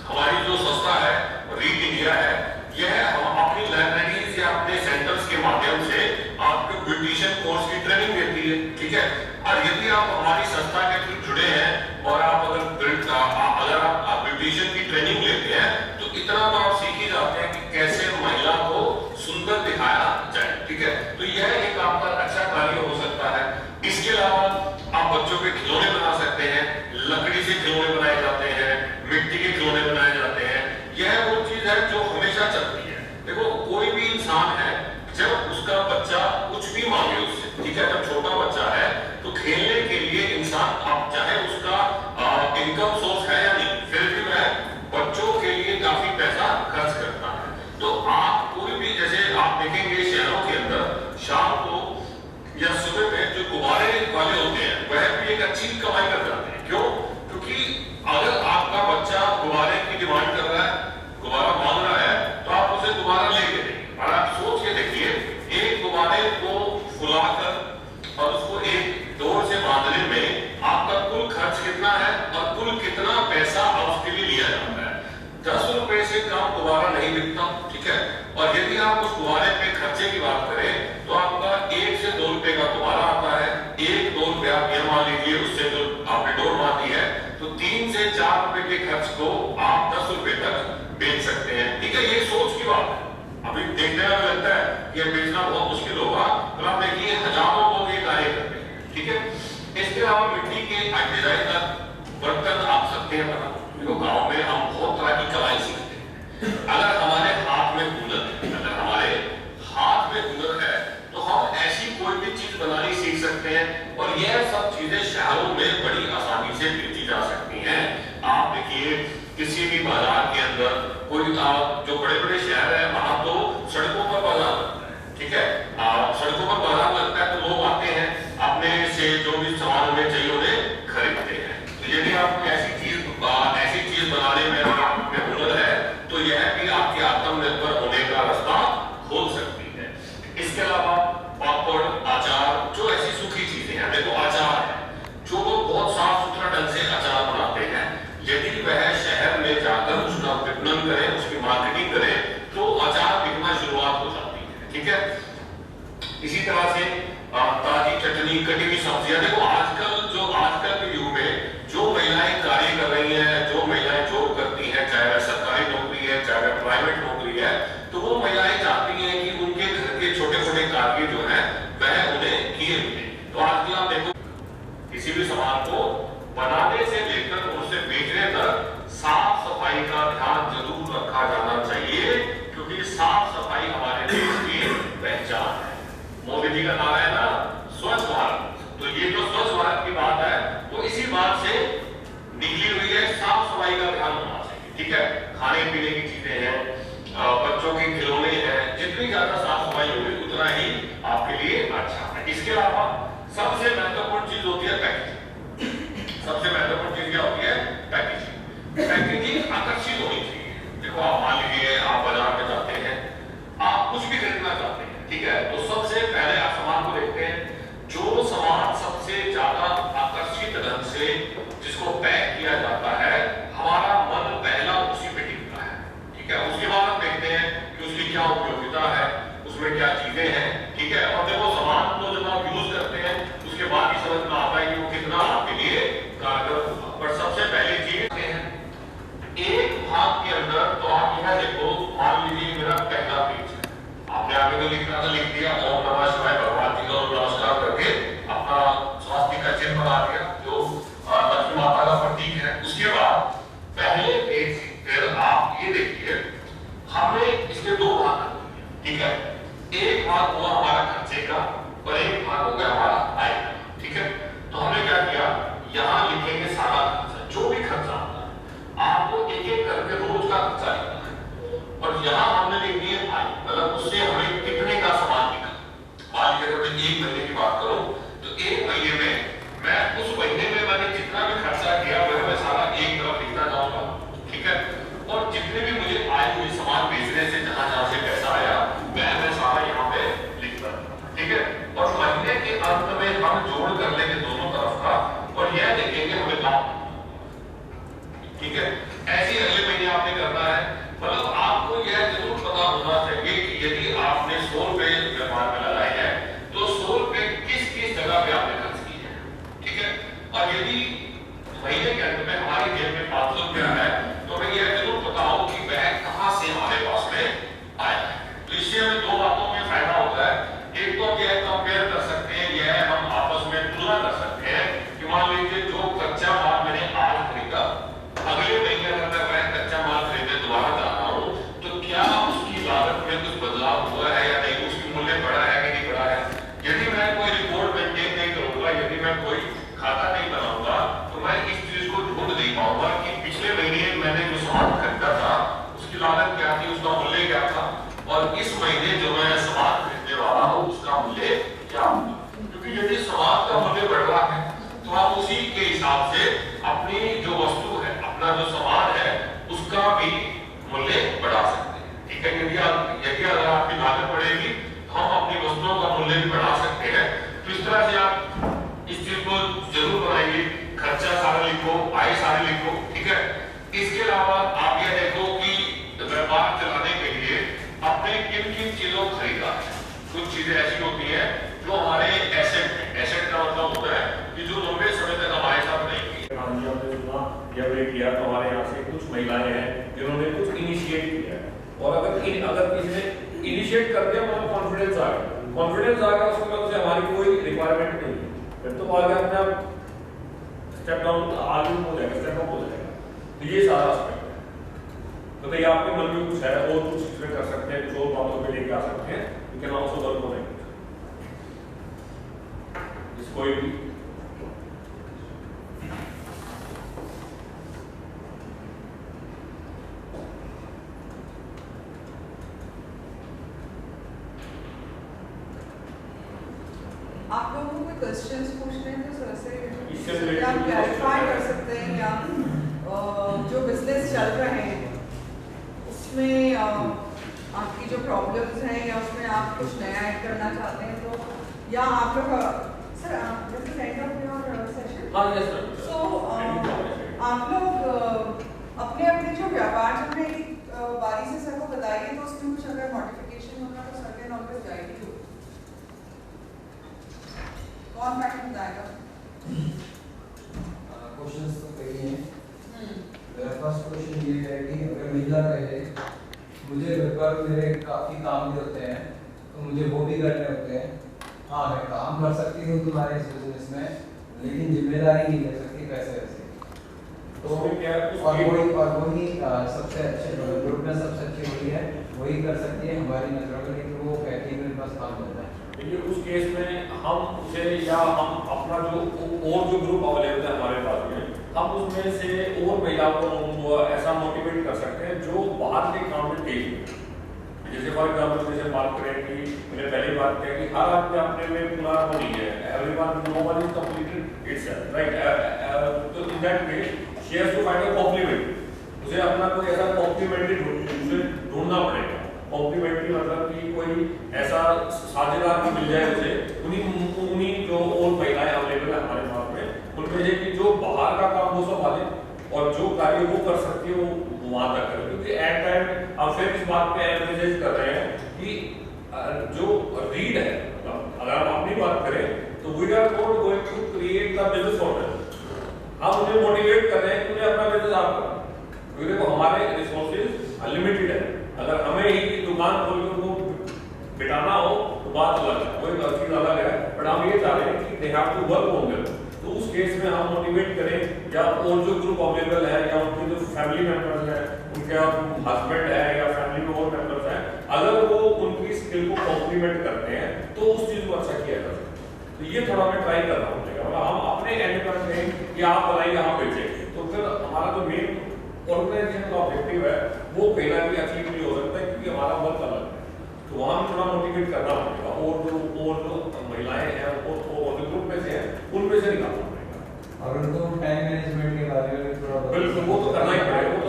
हमारी जो संस्था है रीड इंडिया है, यह हम अपनी लाइब्रेरीज या अपने सेंटर्स के माध्यम से आपको ब्यूटिशियन कोर्स की ट्रेनिंग देती है, ठीक है। और यदि आप हमारी संस्था के थ्रू जुड़े हैं और आप अगर आप ब्यूटिशियन की ट्रेनिंग लेते हैं, तो इतना तो आप सीख ही जाते हैं कि कैसे महिला को सुंदर दिखाया जाए, ठीक है। तो यह एक आपका अच्छा कार्य हो सकता है। इसके अलावा आप बच्चों के खिलौने बना सकते हैं, लकड़ी से खिलौने बनाए जाते हैं, मिट्टी के खिलौने बनाए जाते हैं। यह वो चीज है जो हमेशा चलती है। देखो, कोई भी इंसान है, जब उसका बच्चा कुछ भी मांगे उससे, ठीक है, जब छोटा बच्चा है तो खेलने के लिए इंसान, आप चाहे उसका इनकम सोर्स है या नहीं, फिर भी वह बच्चों के लिए काफी पैसा खर्च करता है। तो आप कोई भी, जैसे आप देखेंगे शहरों के अंदर शाम को या सुबह में जो गुब्बारे वाले होते हैं, वह भी एक अच्छी कमाई कर जाते हैं। क्यों? क्योंकि अगर आपका बच्चा गुब्बारे की डिमांड कर रहा है, गुब्बारा मांग रहा है, तो आप उसे गुब्बारा लेके देंगे। और आप सोच के देखिए, एक गुब्बारे को फुलाकर और उसको एक डोर से बांधने में आपका कुल खर्च कितना है और कुल कितना पैसा उसके लिए लिया जाता है। 10 रुपए से कम गुब्बारा नहीं बिकता, ठीक है। और यदि आप उस गुब्बारे पे खर्चे की बात करें, तो आपका 1 से 2 रुपए का गुब्बारा लीजिए उससे जो आपने डोर मार दी है, तो 3 से 4 रुपए के खर्च को आप 10 रुपए तक बेच सकते हैं। ठीक है, ये सोच की बात है। अभी देखने में लगता है कि ये बेचना बहुत मुश्किल होगा, तो आप देखिए हजारों लोग ये कार्य करते हैं। ठीक है, इसके अलावा मिट्टी के डिजाइनर बर्तन आप सकते हैं बना। देखो गांव में हम बहुत तरह की कलाई सीखते हैं। अगर हमारे हाथ में हुनर है, अगर हमारे हाथ में हुनर है, तो हम ऐसी कोई भी चीज बनानी सीख सकते हैं, और यह सब चीजें शहरों में बड़ी आसानी से बेची जा सकती हैं। आप देखिए किसी भी बाजार के अंदर कोई जो बड़े बड़े शहर है वहां तो सड़कों पर बाजार लगता है। ठीक है, सड़कों पर बाजार लगता है तो लोग आते हैं अपने से जो भी सामान उन्हें चाहिए उन्हें खरीदते हैं। तो यदि आप ऐसी चीज बनाने में हुनर है, तो यह भी आपके आत्मनिर्भर होने का रास्ता खोल सकती है। इसके अलावा पापड़, अचार, जो ऐसी सूखी चीजें हैं, देखो अचार है, जो लोग बहुत साफ सुथरा ढंग से अचार बनाते हैं, यदि वह शहर में जाकर उसका विपणन करें, उसकी मार्केटिंग करें, तो अचार बिकना शुरुआत हो जाती है। ठीक है, इसी तरह से ताजी चटनी, कटी हुई सब्जियां, देखो आजकल के युग में जो महिलाएं कार्य कर रही हैं, जो महिलाएं जॉब करती हैं, चाहे वह सरकारी नौकरी है, चाहे वह प्राइवेट नौकरी है, तो वो महिलाएं चाहती हैं कि उनके घर के छोटे छोटे कार्य जो है वह उन्हें किए मिले। तो आजकल आप देखो किसी भी सामान को बनाने से लेकर उसे बेचने तक साफ सफाई का ध्यान जरूर रखा जाना चाहिए, क्योंकि साफ सफाई हमारे देश की पहचान है। मोदी जी का नारा है ना, स्वच्छ भारत, तो ये जो स्वच्छ भारत की बात है वो इसी बात से निकली हुई है। साफ सफाई का ध्यान होना चाहिए। ठीक है, खाने पीने की चीजें हैं, बच्चों के खिलौने हैं, जितनी ज्यादा साफ सफाई होगी उतना ही आपके लिए अच्छा है। इसके अलावा सबसे महत्वपूर्ण चीज होती है पैकेजिंग। सबसे महत्वपूर्ण चीज क्या होती है? पैकेजिंग। पैकेजिंग आकर्षित होनी चाहिए। देखो आप मान लीजिए आप बाजार में जाते हैं, आप कुछ भी खरीदना चाहते हैं, ठीक है, तो सबसे पहले आप सामान को देखते हैं, जो सामान सबसे ज्यादा आकर्षित ढंग से जिसको पैक किया जाता है, हमारा मन पहला उसी पे टिकता है। ठीक है, उसके बाद हम देखते हैं कि उसकी क्या उपयोगिता है, उसमें क्या चीजें हैं। ठीक है, और जब वो सामान को जब आप यूज करते हैं उसके बाद ही समझ में आता है कि वो कितना आपके लिए कारगर होगा। पर सबसे पहली चीज है एक भाग के अंदर, तो आप यह देखो, मान लीजिए मेरा पहला पेज है, आपने आगे तो लिखना था, लिख दिया ओम नमः शिवाय, भगवान जी को नमस्कार करके अपना स्वास्थ्य का चिन्ह बना दिया जो लक्ष्मी माता का प्रतीक है। उसके बाद पहले पेज फिर आप ये देखिए, हमने इसके दो भाग कर दिए। ठीक है, एक भाग हुआ हमारा खर्चे का और एक भाग हो गया हमारा आय का। ठीक है, तो हमने क्या किया, यहाँ लिखेंगे सारा खर्चा, जो भी खर्चा आता है आपको एक एक करके रोज का खर्चा लिखना है, और यहाँ हमने लिख दिए आय, मतलब उससे हमें कितने का सामान लिखा। मान लीजिए अगर मैं 1 महीने की बात करूं, तो 1 महीने में मैं उस महीने में मैंने जितना भी खर्चा किया वह मैं सारा एक तरफ लिखता जाऊंगा। ठीक है, और जितने भी मुझे आए हुए सामान बेचने से जहां से पैसा आया मैं सारा यहाँ पे लिखता। ठीक है, और महीने के अंत में हम जोड़ कर लेंगे दोनों तरफ का, और यह देखेंगे हमें लाभ। ठीक है, ऐसे अगले महीने आपने करना है। मतलब आपको यह जरूर पता होना चाहिए कि यदि आपने 100 रुपए व्यापार में लगाए हैं, तो 100 रुपए किस किस जगह पे आपने खर्च किए हैं। ठीक है, और यदि महीने के अंत में हमारी जेब में 500 रुपया है, तो हमें यह जरूर पता हो कि वह कहां से हमारे पास में आया है। तो इससे हमें दो बातों में फायदा होता है। एक तो यह कंपेयर कर सकते हैं, यह हम आपस में तुलना कर सकते हैं कि मान लीजिए जो कच्चा माल मैंने आज खरीदा, अगले महीने अगर मैं वह कच्चा माल खरीदने दोबारा जा रहा हूं, तो क्या उसकी लागत में कुछ बदलाव हुआ है या नहीं, उसकी मूल्य बढ़ा है कि नहीं बढ़ा है। यदि मैं कोई रिपोर्ट मेंटेन नहीं करूंगा, यदि मैं कोई खाता नहीं बनाऊंगा, तो मैं इस चीज को ढूंढ नहीं पाऊंगा कि पिछले महीने मैंने जो सामान खरीदा था उसकी लागत क्या थी, उसका मूल्य क्या था, और इस महीने जो मैं सामान खरीदने वाला हूं उसका मूल्य क्या होगा। क्योंकि यदि सामान का मूल्य बढ़ रहा है तो हम उसी के हिसाब से अपनी जो वस्तु है, अपना जो सामान है, उसका भी मूल्य बढ़ा सकते हैं। ठीक है, यदि अगर आपकी लागत बढ़ेगी तो हम अपनी वस्तुओं का मूल्य भी बढ़ा सकते हैं। तो इस तरह से आप इस चीज को जरूर बनाइए, खर्चा सारा लिखो, आय सारे लिखो। ठीक है, इसके अलावा आप यह देखो कि व्यापार चलाने के लिए आपने किन किन चीजों को खरीदा है। कुछ चीजें ऐसी होती हैं जो हमारे एसेट है। एसेट का मतलब होता है कि जो लंबे कर दिया, मतलब कॉन्फिडेंस आ गया, कॉन्फिडेंस आ गया, उसके बाद उसे हमारी कोई रिक्वायरमेंट नहीं है, फिर तो आगे अपने आप स्टेप डाउन आगे हो जाएगा, स्टेप अप हो जाएगा। तो ये सारा एस्पेक्ट है। तो ये आपके मन में कुछ है और कुछ इसमें कर सकते हैं, कुछ और बातों पे लेके आ सकते हैं, you can also work on it. इस कोई भी आप लोगों को कोई क्वेश्चंस पूछने हैं तो सर से इससे या related क्लैरिफाई question कर सकते हैं, या जो बिजनेस चल रहे हैं उसमें आपकी जो प्रॉब्लम्स हैं या उसमें आप कुछ नया ऐड करना चाहते हैं, तो या आप लोग sir this is end of your session. हाँ यस सर। सो आप लोग अपने अपने जो व्यापार चल रहे हैं बारी से सर को बताइए, तो उसमें कुछ अगर मॉडिफिकेशन होगा तो सर के नॉलेज जाएगी। कौन पैटर्न बताएगा? क्वेश्चंस तो कई हैं। मेरा फर्स्ट क्वेश्चन ये है कि अगर महिला कहे मुझे घर पर मेरे काफ़ी काम भी होते हैं तो मुझे वो भी करने होते हैं, हाँ मैं काम कर सकती हूँ तुम्हारे इस बिजनेस में, लेकिन जिम्मेदारी नहीं ले सकती पैसे वैसे, तो उसमें क्या है, और वही सबसे अच्छे ग्रुप में सबसे अच्छी वही है, वही कर सकती है हमारी नजरों में, लेकिन वो कहती है मेरे पास काम होता है। देखिए उस केस में हम उसे या हम अपना जो और जो ग्रुप अवेलेबल है हमारे पास में, हम उसमें से और महिलाओं को ऐसा मोटिवेट कर सकते हैं जो बाहर के काम में तेज है। जैसे फॉर एग्जाम्पल जैसे बात करें कि मैंने पहले बात किया कि हर आदमी अपने में पूरा वो नहीं है, everyone no one is completed itself, right? तो in that way she has to find a complement, उसे अपना कोई ऐसा कॉम्प्लीमेंट्री ढूंढना पड़ेगा। कॉम्प्लीमेंट्री मतलब कि कोई ऐसा साझेदार भी मिल जाए उसे, उन्हीं जो और महिलाएं अवेलेबल है हमारे पास में, उनमें से कि जो बाहर का काम वो संभाले और जो कार्य वो कर सकती है वो वहां तक करे। क्योंकि एट टाइम हम फिर इस बात पे एम्फेसाइज कर रहे हैं कि जो रीड है, अगर हम अपनी बात करें तो we are not going to create the business for them, हम उन्हें मोटिवेट कर रहे हैं कि उन्हें अपना बिजनेस आप करो, क्योंकि देखो हमारे रिसोर्सेज अनलिमिटेड है। अगर हमें ही दुकान खोल के उनको बिठाना हो तो बात अलग है, कोई चीज अलग है, बट हम ये चाह रहे हैं कि they have to work on them. तो उस केस में हम मोटिवेट करें, या और जो ग्रुप अवेलेबल है या उनके जो फैमिली मेंबर्स हैं, उनके हस्बैंड है या फैमिली में और मेंबर्स हैं, अगर वो उनकी स्किल को कॉम्प्लीमेंट करते हैं तो उस चीज को अच्छा किया जा सकता है। तो ये थोड़ा हमें ट्राई करना पड़ेगा, मतलब हम अपने एंड पर कहें कि आप बनाइए हम बेचेंगे, तो फिर हमारा जो मेन ऑर्गेनाइजेशन का ऑब्जेक्टिव है वो कहीं ना कहीं अचीव नहीं हो सकता है, क्योंकि हमारा वर्क अलग है। तो वहाँ थोड़ा मोटिवेट करना पड़ेगा, और जो महिलाएं हैं वो जो ग्रुप में से हैं उनमें से निकालना पड़ेगा, और उनको टाइम मैनेजमेंट के बारे में थोड़ा बिल्कुल वो तो करना ही पड़ेगा। वो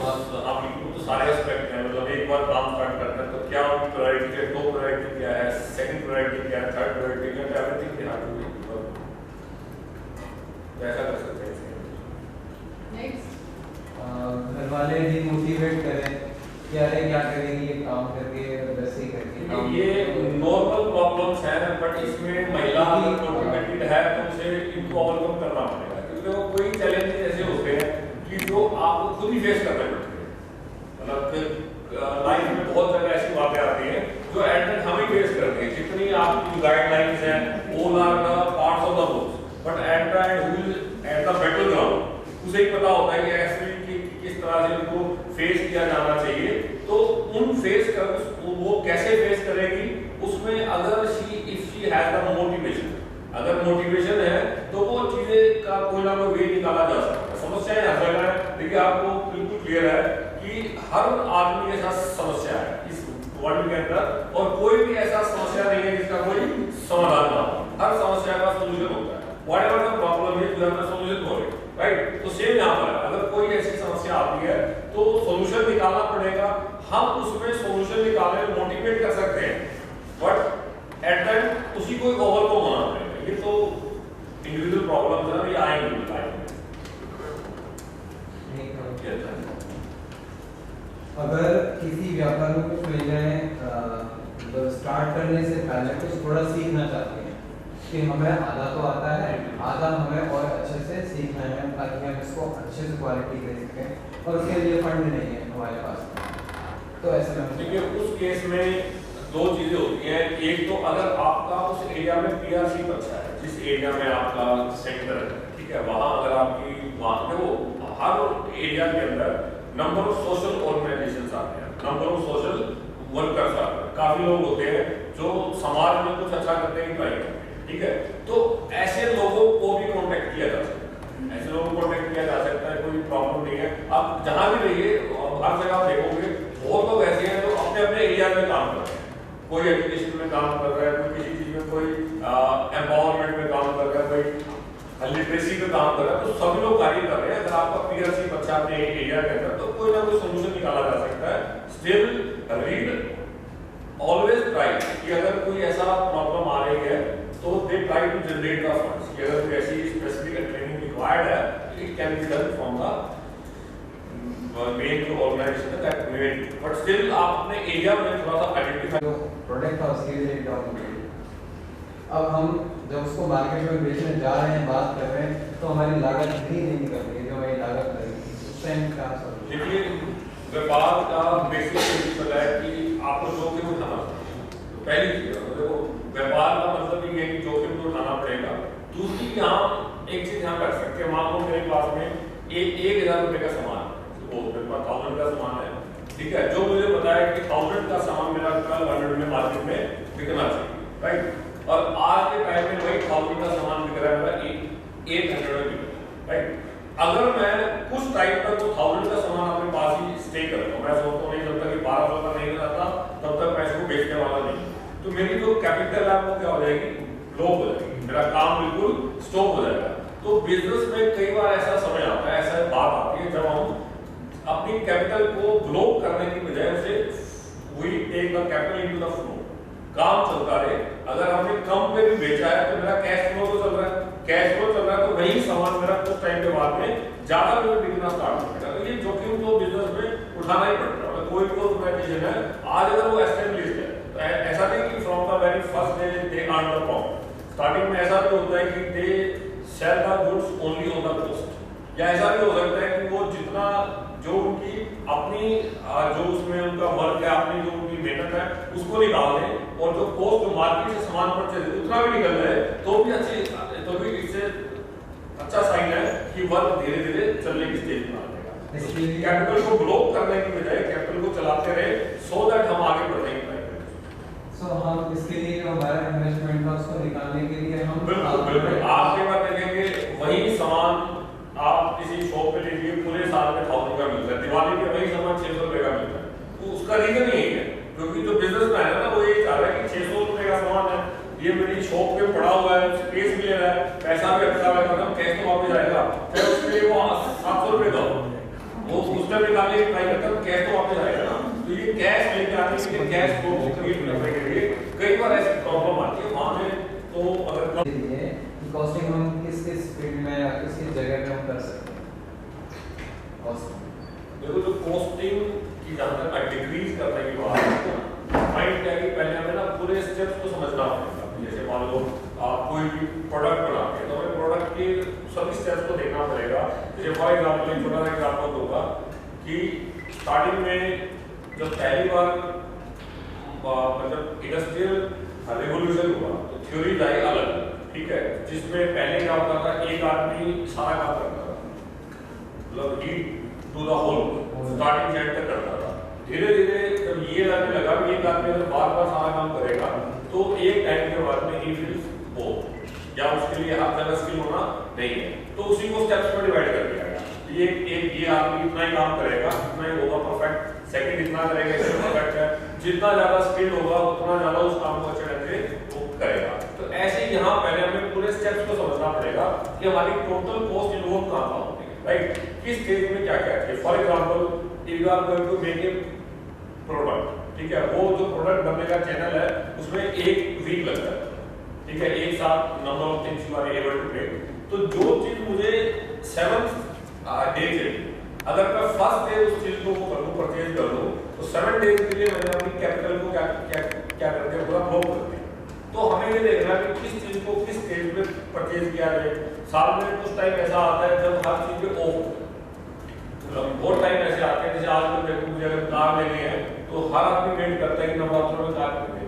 तो सारे एस्पेक्ट हैं, मतलब एक बार काम स्टार्ट करते हैं तो क्या प्रायोरिटी है, दो प्रायोरिटी क्या है, सेकंड प्रायोरिटी क्या है, थर्ड प्रायोरिटी क्या है, एवरीथिंग क्या है, ऐसा कर सकते हैं। नेक्स्ट घर वाले भी मोटिवेट करें कि अरे क्या करेंगे ये काम करके वैसे ही करके काम, ये नॉर्मल प्रॉब्लम्स हैं, बट इसमें महिला अगर मोटिवेटेड है तो उसे इनको ओवरकम करना पड़ेगा, क्योंकि वो कोई चैलेंज ऐसे होते हैं कि जो आपको खुद ही फेस करने पड़ते हैं। मतलब लाइफ में बहुत जगह ऐसी बातें आती हैं जो एट हम ही फेस करते हैं। जितनी आपकी गाइडलाइंस हैं all are the parts of the books, but at the end who is at the battle ground उसे ही पता होता है कि एक्चुअली किस तरह से उनको फेस किया जाना चाहिए। तो उन फेस कर वो कैसे फेस करेगी, उसमें अगर if she has the motivation, अगर मोटिवेशन है तो वो चीजें का कोई ना कोई वे निकाला जा सकता है। समस्याएं हर जगह है, देखिए आपको बिल्कुल क्लियर है कि हर आदमी के साथ समस्या है इस वर्ल्ड के अंदर, और कोई भी ऐसा समस्या नहीं है जिसका कोई समाधान ना हो। हर समस्या का सोल्यूशन होता है, whatever the problem is we have the solution for it, right? तो सेम यहाँ पर अगर कोई ऐसी समस्या आती है तो सॉल्यूशन निकालना पड़ेगा, हम उसमें सॉल्यूशन निकालने में मोटिवेट कर सकते हैं, बट एट द एंड उसी को ओवरकम होना पड़ेगा। ये तो इंडिविजुअल प्रॉब्लम्स है, ये आएंगे लाइफ में। अगर किसी व्यापार में कुछ महिलाएं स्टार्ट करने से पहले कुछ थोड़ा सीखना चाहती हैं कि हमें आधा तो आता है, आधा हमें और अच्छे से सीखना है ताकि हम इसको अच्छे से क्वालिटी दे सकें, और उसके लिए फंड नहीं है हमारे पास, तो ऐसे में देखिए उस केस में दो चीजें होती हैं। एक तो अगर आपका उस एरिया में पीआरसी अच्छा है, जिस एरिया में आपका सेंटर है, ठीक है, वहां अगर आपकी वहां पे वो हर एरिया के अंदर नंबर ऑफ सोशल ऑर्गेनाइजेशंस आते हैं, नंबर ऑफ सोशल वर्कर्स आते हैं, काफी लोग होते हैं जो समाज में कुछ अच्छा करते हैं, ट्राई करते हैं, ठीक है। तो ऐसे लोगों को भी कॉन्टेक्ट किया जा सकता है, ऐसे लोगों को कॉन्टेक्ट किया जा सकता है, कोई प्रॉब्लम नहीं है। आप जहां भी रहिए, हर जगह आप देखोगे बहुत लोग ऐसे हैं जो अपने अपने एरिया में काम कर रहे हैं, कोई एजुकेशन में काम कर रहा है, कोई किसी चीज में, कोई एम्पावरमेंट में काम कर रहा है, कोई लिटरेसी पे काम कर रहा है, तो सभी लोग कार्य कर रहे हैं। अगर आपका पीआरसी अच्छा अपने एरिया के अंदर, तो कोई ना कोई सोल्यूशन निकाला जा सकता है। स्टिल रीड ऑलवेज ट्राई कि अगर कोई ऐसा प्रॉब्लम आ रही है तो they try to generate the funds, कि अगर कोई ऐसी स्पेसिफिक ट्रेनिंग रिक्वायर्ड है, it can be done from the main जो ऑर्गेनाइजेशन है दैट मेन, बट स्टिल आप अपने एरिया में थोड़ा सा आइडेंटिफाई जो प्रोडक्ट था उसके लिए डाउन हो गई। अब हम जब उसको मार्केट में बेचने जा रहे हैं, बात कर रहे हैं, तो हमारी लागत भी नहीं निकल रही है जो हमारी लागत लगेगी, उस टाइम क्या सोचें? देखिए, व्यापार का बेसिक प्रिंसिपल है कि आपको जोखिम उठाना पड़ेगा। तो पहली चीज है, देखो व्यापार का मतलब ये है कि जोखिम तो उठाना पड़ेगा। दूसरी, यहाँ एक चीज यहाँ कर सकते हैं, मान लो मेरे पास में 1,000 रुपए का सामान, वो मेरे पास 1000 का सामान है, ठीक है, जो मुझे पता है कि 1000 का सामान मेरा 1200 में मार्केट में बिकना चाहिए, राइट, और आज के टाइम में वही 1000 का सामान बिक रहा है मेरा 800 में बिक रहा है, राइट। अगर मैं कुछ टाइम तक वो 1000 का सामान अपने पास ही स्टे करता हूँ, मैं सोचता हूँ नहीं, जब तक कि 1200 का नहीं बनाता तब तक मैं इसको बेचने वाला नहीं, तो मेरी जो कैपिटल है वो क्या हो जाएगी, लो हो जाएगी, मेरा काम बिल्कुल स्टॉप हो जाएगा। तो बिजनेस में कई बार ऐसा समय आता है, ऐसा बात आती है जब हम अपनी कैपिटल को ग्रो करने की बजाय उसे we take the capital into the flow, काम चलता रहे। अगर हमने कम पे भी बेचा है तो मेरा कैश फ्लो तो चल रहा है, कैश फ्लो चल रहा है, तो वही सामान मेरा कुछ टाइम के बाद में ज्यादा में बिकना स्टार्ट हो जाएगा। तो ये जोखिम तो बिजनेस में उठाना ही पड़ता है। कोई भी ऑर्गेनाइजेशन है, आज अगर वो एस्टेब्लिश्ड है, तो ऐसा नहीं कि from the very first day they earn the profit. Starting में ऐसा भी होता है कि they sell the goods only on the cost, या ऐसा भी हो सकता है कि वो जितना जो उनकी अपनी जो उसमें उनका वर्क है, अपनी जो उनकी मेहनत है उसको निकाल दें, और जो कॉस्ट जो मार्केट से सामान परचेज उतना भी निकल जाए तो भी अच्छी, तो भी इससे अच्छा साइन है कि वर्क धीरे धीरे चलने की स्टेज में आ जाएगा। कैपिटल को ग्रो करने की बजाय कैपिटल को चलाते रहे, सो दैट हम आगे बढ़ेंगे। सो हम इसके लिए जो हमारा इन्वेस्टमेंट था उसको निकालने के लिए हम बिल्कुल बिल्कुल आपके पास देखेंगे वही सामान आप किसी शॉप पे लीजिए, पूरे साल में 1000 का मिलता है, दिवाली पे वही सामान 600 रुपए का मिलता है। तो उसका रीजन यही है, क्योंकि जो बिजनेस मैन है ना, वो ये चाह रहा है कि 600 रुपए का सामान है, ये मेरी शॉप पे पड़ा हुआ है, स्पेस भी ले रहा है, पैसा भी अच्छा है, मतलब कैश तो वापस आएगा, फिर उसके लिए वो 700 रुपए का वो उसमें निकालने की ट्राई करता है, कैश तो वापस आएगा ना। तो ये कैश लेके आने के लिए, कैश को क्रिएट करने के लिए कई बार ऐसी प्रॉब्लम आती है वहां में। तो अगर कॉस्टिंग हम किस किस फील्ड में या किस किस जगह पे हम कर सकते हैं? देखो, जो कॉस्टिंग की जहाँ तक डिक्रीज करने की बात है, माइंड क्या है कि पहले हमें ना पूरे स्टेप्स को समझना पड़ेगा। जैसे मान लो आप कोई भी प्रोडक्ट बनाते हैं, तो हमें प्रोडक्ट के सभी स्टेप्स को देखना पड़ेगा। जैसे फॉर एग्जाम्पल एक छोटा सा एग्जाम्पल दूंगा कि स्टार्टिंग में जब पहली बार मतलब इंडस्ट्रियल रिवोल्यूशन हुआ तो थ्योरीज आई अलग, ठीक है, जिसमें पहले क्या होता था, एक आदमी सारा काम करता था, मतलब heat to the whole starting से एंड तक करता था। धीरे धीरे जब ये लगने लगा कि एक आदमी अगर बार बार सारा काम करेगा तो एक टाइम के बाद में ही फील्स बोर, या उसके लिए हर जगह स्किल होना नहीं है, तो उसी को स्टेप्स में डिवाइड कर दिया गया। ये आदमी इतना ही काम करेगा, इतना ही होगा परफेक्ट, सेकंड इतना करेगा, इसमें परफेक्ट है, जितना ज्यादा स्किल होगा उतना ज्यादा उस काम को अच्छे ढंग से वो करेगा। तो ऐसे ही यहाँ पहले हमें पूरे स्टेप्स को समझना पड़ेगा कि हमारी टोटल कॉस्ट इन्वॉल्व कहाँ कहाँ होती है, राइट, किस स्टेज में क्या क्या है। For example if you are going to make a product, ठीक है, वो जो प्रोडक्ट बनने का चैनल है उसमें 1 वीक लगता है, ठीक है, एक साथ number of things you are able to make. तो जो चीज मुझे 7 डे चाहिए, अगर मैं फर्स्ट डे उस चीज को परचेज कर लूं तो 7 डेज के लिए मैंने अपनी कैपिटल को क्या करते हैं, पूरा ब्लॉक करते हैं। तो हमें ये देखना है कि किस चीज को किस स्टेज पे परचेज किया जाए। साल में कुछ टाइम ऐसा आता है जब हर चीज पे ऑफ, मतलब बहुत टाइम ऐसे आते हैं, जैसे आज देखो मुझे अगर कार लेनी है तो हर आदमी वेट करता है कि नवरात्रों में कार खरीदें,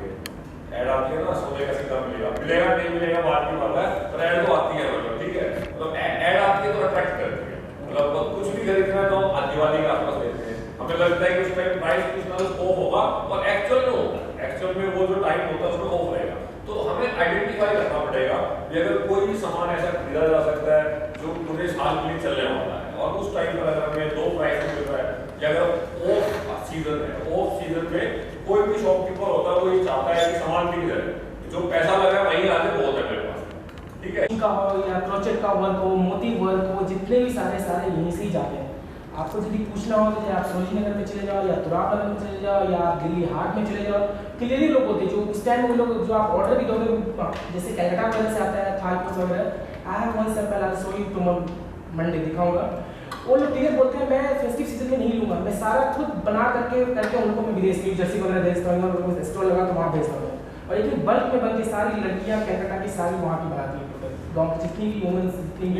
ऐड आती है ना, सोने का सिक्का मिलेगा, मिलेगा नहीं मिलेगा बात की बात है, पर ऐड तो आती है, मतलब ठीक है, मतलब ऐड आती है तो अट्रैक्ट करती है, मतलब कुछ भी खरीदना है तो हम दिवाली के आसपास लेते हैं, हमें लगता है कि उस टाइम प्राइस कुछ ना कुछ ऑफ होगा, और एक्चुअल में होता है, एक्चुअल में वो जो टाइम होता है उसमें ऑफ रहेगा। तो हमें आइडेंटिफाई करना पड़ेगा कि अगर कोई भी सामान ऐसा खरीदा जा सकता है जो पूरे साल के लिए चलने वाला है, और उस टाइम पर अगर हमें दो प्राइस में मिल रहा है, या अगर ऑफ सीजन है, ऑफ सीजन में कोई भी शॉपकीपर होता है वो ये चाहता है कि सामान बिक जाए, जो पैसा लगा वही आते बहुत है मेरे पास, ठीक है। का हो या क्रोचेट का वर्क हो, मोती वर्क हो, जितने भी सारे यहीं से ही जाते हैं। आपको यदि पूछना हो तो आप सरोजनी नगर में चले जाओ, या तुराब नगर में चले जाओ, या आप दिल्ली हाट में चले जाओ, क्लियरली लोग होते हैं जो उस टाइम वो लोग जो आप ऑर्डर भी दोगे, जैसे कलकत्ता वगैरह से आता है थाल पोस्ट वगैरह, I have one sample, I so you to Monday दिखाऊंगा, वो लोग क्लियर बोलते हैं मैं फेस्टिव सीजन में नहीं लूँगा, मैं सारा खुद बना करके उनको मैं विदेश की जर्सी वगैरह भेजता हूँ, उनको स्टोर लगा तो वहाँ भेजता हूँ, और लेकिन बल्क में बनती सारी लड़कियाँ कलकत्ता की सारी वहाँ की बनाती हैं, गाँव की जितनी भी वुमेन्स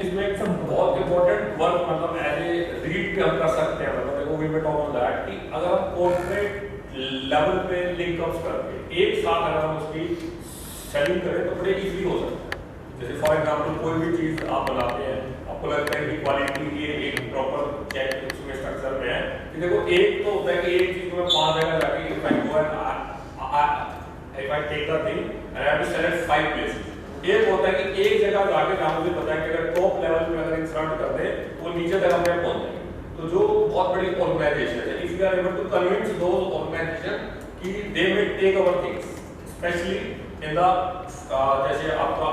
इसमें सब बहुत इंपॉर्टेंट वर्क मतलब एज ए रीड पे हम कर सकते हैं, मतलब देखो we will talk on that कि अगर हम कॉर्पोरेट लेवल पे लिंकअप्स करके एक साथ अगर हम उसकी सेलिंग करें तो बड़े इजीली हो सकता है। जैसे फॉर एग्जांपल कोई भी चीज आप बनाते हैं, आपको लगता है कि क्वालिटी की एक प्रॉपर चेक उसमें स्ट्रक्चर में है कि देखो एक तो होता है कि एक चीज में 5 जगह जाके if I go and if I take the thing and I have to select 5 places, एक होता है कि एक जगह जाके जहाँ मुझे पता है कि अगर टॉप लेवल पे अगर इंसर्ट कर दे तो नीचे तक हम पहुंच जाएंगे। तो जो बहुत बड़ी ऑर्गेनाइजेशन है, if you are able to convince those organisation कि they will take our things, specially in the जैसे आपका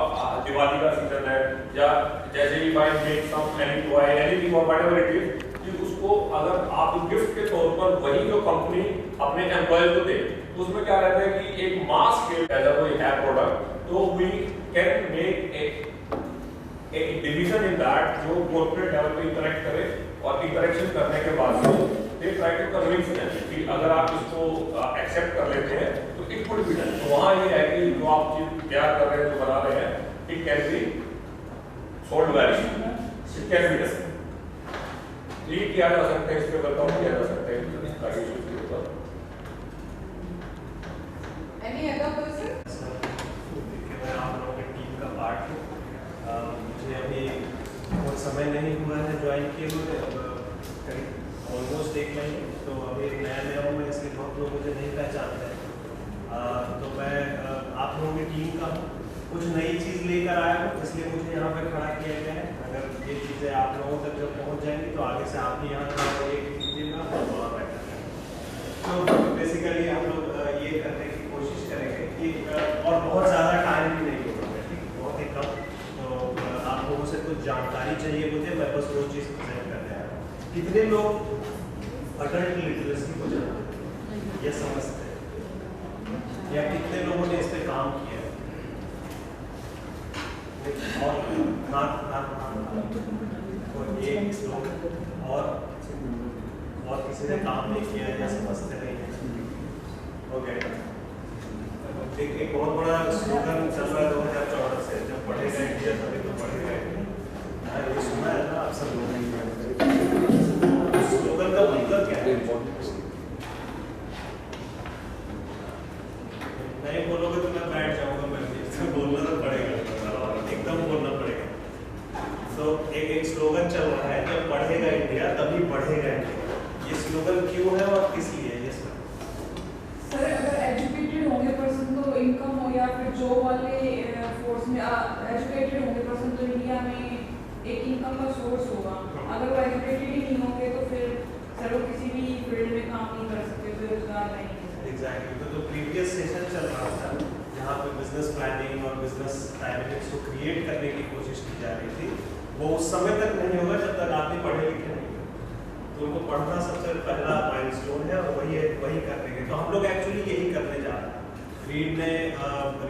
दिवाली का सीजन है, या जैसे if I make some any toy anything और व्हाटएवर इट इज, कि उसको अगर आप गिफ्ट के तौर पर वही जो कंपनी अपने एम्प्लॉय को दे, तो उसमें क्या रहता है कि एक मास स्केल एज अ कोई है प्रोडक्ट, तो we can make a division in that जो कॉर्पोरेट लेवल पे इंटरेक्ट करे, और इंटरेक्शन करने के बाद they try to convince them कि अगर आप इसको एक्सेप्ट कर लेते हैं तो इट वुड बी डन। तो वहाँ ये है कि जो आप चीज तैयार कर रहे हैं, जो बना रहे हैं, it can be sold very, it can be done, ये किया जा सकता है, इस पे वर्कआउट किया जा सकता है ताकि इश्यूज के ऊपर। Any other person? मैं आप लोगों की टीम का पार्ट हूँ। मुझे अभी बहुत समय नहीं हुआ है ज्वाइन किए हुए, करीब ऑलमोस्ट 1 महीने, तो अभी नया हूँ मैं, इसलिए बहुत लोग मुझे नहीं पहचानते हैं। तो मैं आप लोगों की टीम का हूँ, कुछ नई चीज़ लेकर आया हूँ, इसलिए मुझे यहाँ पर खड़ा किया गया है। अगर ये चीज़ें आप लोगों तक जब पहुँच जाएंगी तो आगे से आप ही यहाँ खड़ा होकर एक कीजिएगा और वहाँ बैठा। तो बेसिकली हम लोग ये करने की कोशिश करेंगे कि और बहुत ज़्यादा टाइम भी नहीं होगा, ठीक, बहुत ही कम। तो आप लोगों से कुछ जानकारी चाहिए मुझे, मैं बस वो चीज़ प्रेजेंट करने आया हूँ। कितने लोग अडल्ट लिटरेसी को जानते हैं या समझते हैं, या कितने लोगों ने इस पर काम किया है? और एक लोग और किसी ने काम नहीं किया या समझते नहीं है। ओके, एक बहुत बड़ा स्लोगन चल रहा है 2014 से, जब पढ़ेगा इंडिया तभी तो पढ़ेगा इंडिया। ये सुना है ना आप सब लोगों ने? स्लोगन का मतलब क्या है? नहीं बोलोगे तो मैं बैठ जाऊंगा, मैं बोलना तो पड़ेगा, एकदम बोलना पड़ेगा। तो एक स्लोगन चल रहा है, जब पढ़ेगा इंडिया तभी बढ़ेगा इंडिया। ये स्लोगन क्यों है और किस लिए है? ये सर, अगर एजुकेटेड होंगे पर्सन तो इनकम हो, या फिर जॉब वाले फोर्स में एजुकेटेड होंगे पर्सन तो इंडिया में एक इनकम का सोर्स होगा। अगर वो एजुकेटेड ही नहीं होंगे तो फिर सर वो किसी भी फील्ड में काम नहीं कर सकते, बेरोजगार रहेंगे। एग्जैक्टली, तो जो प्रीवियस सेशन चल रहा था जहाँ पे बिजनेस प्लानिंग और बिजनेस डायनेमिक्स को क्रिएट करने की कोशिश की जा रही थी, वो उस समय तक नहीं होगा जब तक आदमी पढ़े लिखे नहीं होगा। तो उनको पढ़ना सबसे पहला माइलस्टोन है, और वही करने के, तो हम लोग एक्चुअली यही करने जा रहे हैं। रीड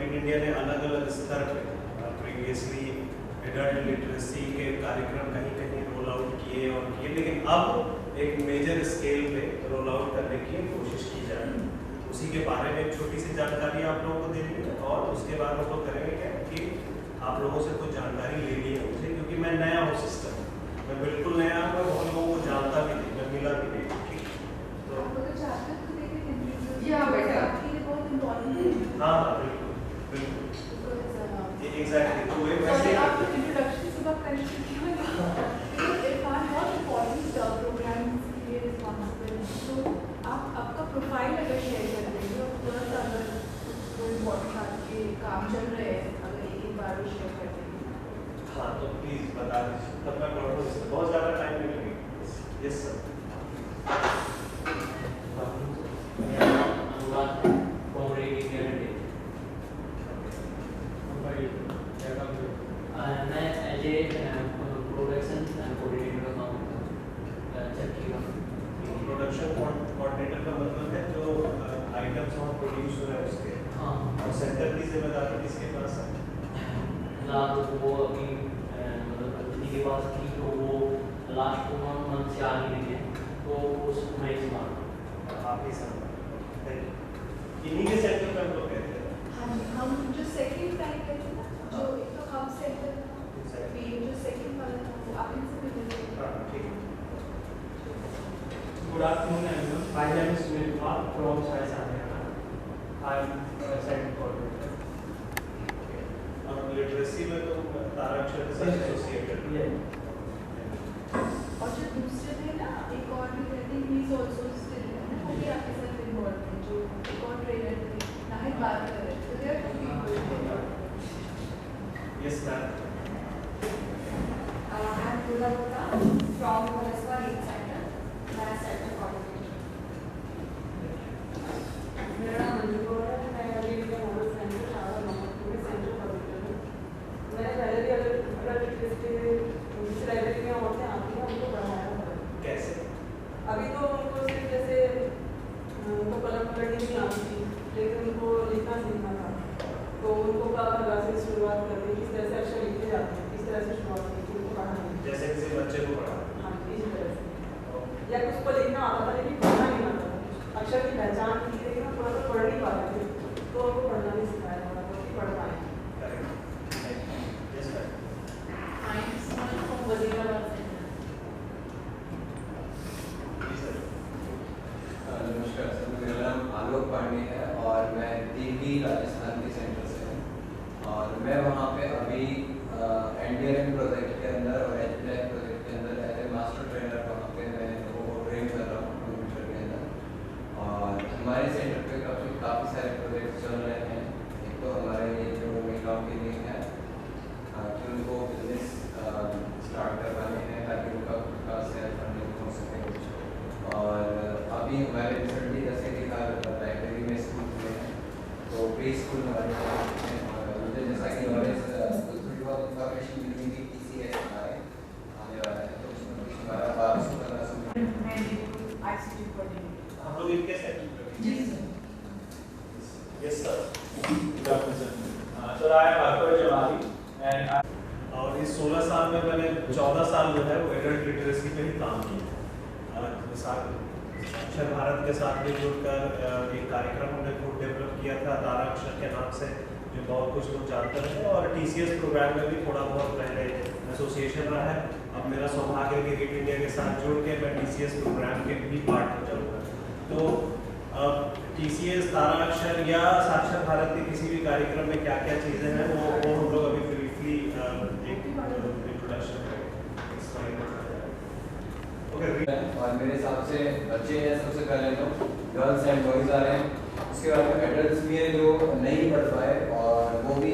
इंडिया ने अलग अलग स्तर पे प्रीवियसली एडल्ट लिटरेसी के कार्यक्रम कहीं कहीं रोल आउट किए, लेकिन अब एक मेजर स्केल पे रोल आउट करने की कोशिश की जा रही है। उसी के बारे में एक छोटी सी जानकारी आप लोगों को देनी है, और उसके बाद हम लोग करेंगे क्या कि आप लोगों से कुछ जानकारी लेनी है मुझे, क्योंकि मैं नया हूँ सिस्टम, मैं बिल्कुल नया हूँ, मैं बहुत लोगों को जानता भी नहीं, मैं मिला भी नहीं, ठीक। तो या बेटा हाँ बिल्कुल, प्रोडक्शन एंड कोऑर्डिनेटर का काम होता है, जबकि हम प्रोडक्शन कोऑर्डिनेटर का मतलब है जो आइटम्स वहाँ प्रोड्यूस हो रहे हैं उसके, हाँ और सेंटर की जिम्मेदारी किसके पास है? फिलहाल तो वो अभी मतलब कंपनी के पास थी, तो वो लास्ट 2 मंथ से आ नहीं रही है, तो उसको मैं ही संभालता हूँ। आप ही सब इन्हीं के सेंटर पे हम लोग कहते हैं। हाँ जी, हम जो सेकंड टाइम पे थे ना, जो एक तो हब सेंटर था, फिर जो सेकंड वाला था वो आप इनसे मिल रहे थे। हाँ ठीक है। Good afternoon, everyone. My name is Sunil Kumar from Sai Sanyana. I am site coordinator. और लिटरेसी में तो ताराक्षर से एसोसिएटेड है। और जो दूसरे थे ना, एक और भी थे, ही इज आल्सो स्टिल है ना, वो भी आपके साथ इन्वॉल्व थे, जो एक और ट्रेनर थे, नाहिद बात कर रहे थे, तो they are two people. Yes ma'am. I am Pooja Gupta from Moraswa Youth Center, मैं सेंटर कोऑर्डिनेटर। मेरा नाम मंजू गौर है, मैं अभी के मॉडल सेंटर शारदा मोहम्मदपुर में सेंटर कोऑर्डिनेटर हूँ। मैंने पहले भी अगर जिस लाइब्रेरी में औरतें आती हैं उनको पढ़ाया हुआ है। कैसे? अभी तो उनको सिर्फ जैसे उनको कलम पकड़नी नहीं आती थी, लेकिन उनको लिखना सीखना था, तो उनको कला से शुरुआत करनी, किस तरह से अक्षर लिखे जाते हैं, किस तरह से शुरुआत की थी उनको पढ़ाना। जैसे किसी बच्चे को पढ़ा। हाँ इसी तरह से, या कुछ को लिखना आता था लेकिन पढ़ना नहीं आता था, अक्षर की पहचान की लेकिन वो थोड़ा सा पढ़ नहीं पाते थे, तो उनको पढ़ना नहीं सिखाया था, तो पढ़ पाए। Yes ma'am. I am Suman from Wazirabad Center. जी सर। नमस्कार सर, मेरा नाम आलोक पांडे है और मैं दिल्ली राजस्थान के सेंटर से हूँ, और मैं वहाँ पे अभी NDRM प्रोजेक्ट के अंदर और HBLAC प्रोजेक्ट के अंदर एज ए मास्टर ट्रेनर वहाँ पे मैं लोगों को ट्रेन कर रहा हूँ कंप्यूटर के अंदर। और हमारे सेंटर पे काफ़ी सारे प्रोजेक्ट चल रहे हैं। एक तो हमारे ये जो महिलाओं के लिए है कि उनको बिजनेस स्टार्ट करवाने हैं ताकि उनका खुद का सेल्फ फंडिंग हो सके कुछ। और अभी हमारे रिसेंटली जैसे कि लाइब्रेरी में स्कूल खुले हैं, तो प्री स्कूल हमारे हैं, और मुझे जैसा कि नॉलेज थोड़ी बहुत इंफॉर्मेशन मिल रही थी TCS हमारे आने वाला है, तो उसमें कुछ हमारा 1200-1500 मैं ICT कोऑर्डिनेटर। हम लोग इनके सेंटर पे। जी sir. Yes sir. Good afternoon, sir. Sir, I am Akbar Jamali, and और इस 16 साल में मैंने 14 साल जो है वो एडल्ट लिटरेसी पे ही काम किया। अक्षर भारत के साथ भी जुड़कर एक कार्यक्रम हमने खुद डेवलप किया था ताराक्षर के नाम से, जो बहुत कुछ लोग जानते हैं, और TCS प्रोग्राम में भी थोड़ा बहुत पहले एसोसिएशन रहा है। अब मेरा सौभाग्य कि रीड इंडिया के साथ जुड़ के मैं TCS प्रोग्राम के भी पार्ट हो जाऊँगा। तो TCS ताराक्षर या साक्षर भारत के किसी भी कार्यक्रम में क्या क्या चीज़ें हैं वो हम लोग अभी ब्रीफली एक इंट्रोडक्शन और मेरे हिसाब से बच्चे हैं सबसे पहले तो गर्ल्स एंड बॉयज़ आ रहे हैं, उसके बाद में एडल्ट्स भी हैं जो नहीं पढ़ पाए और वो भी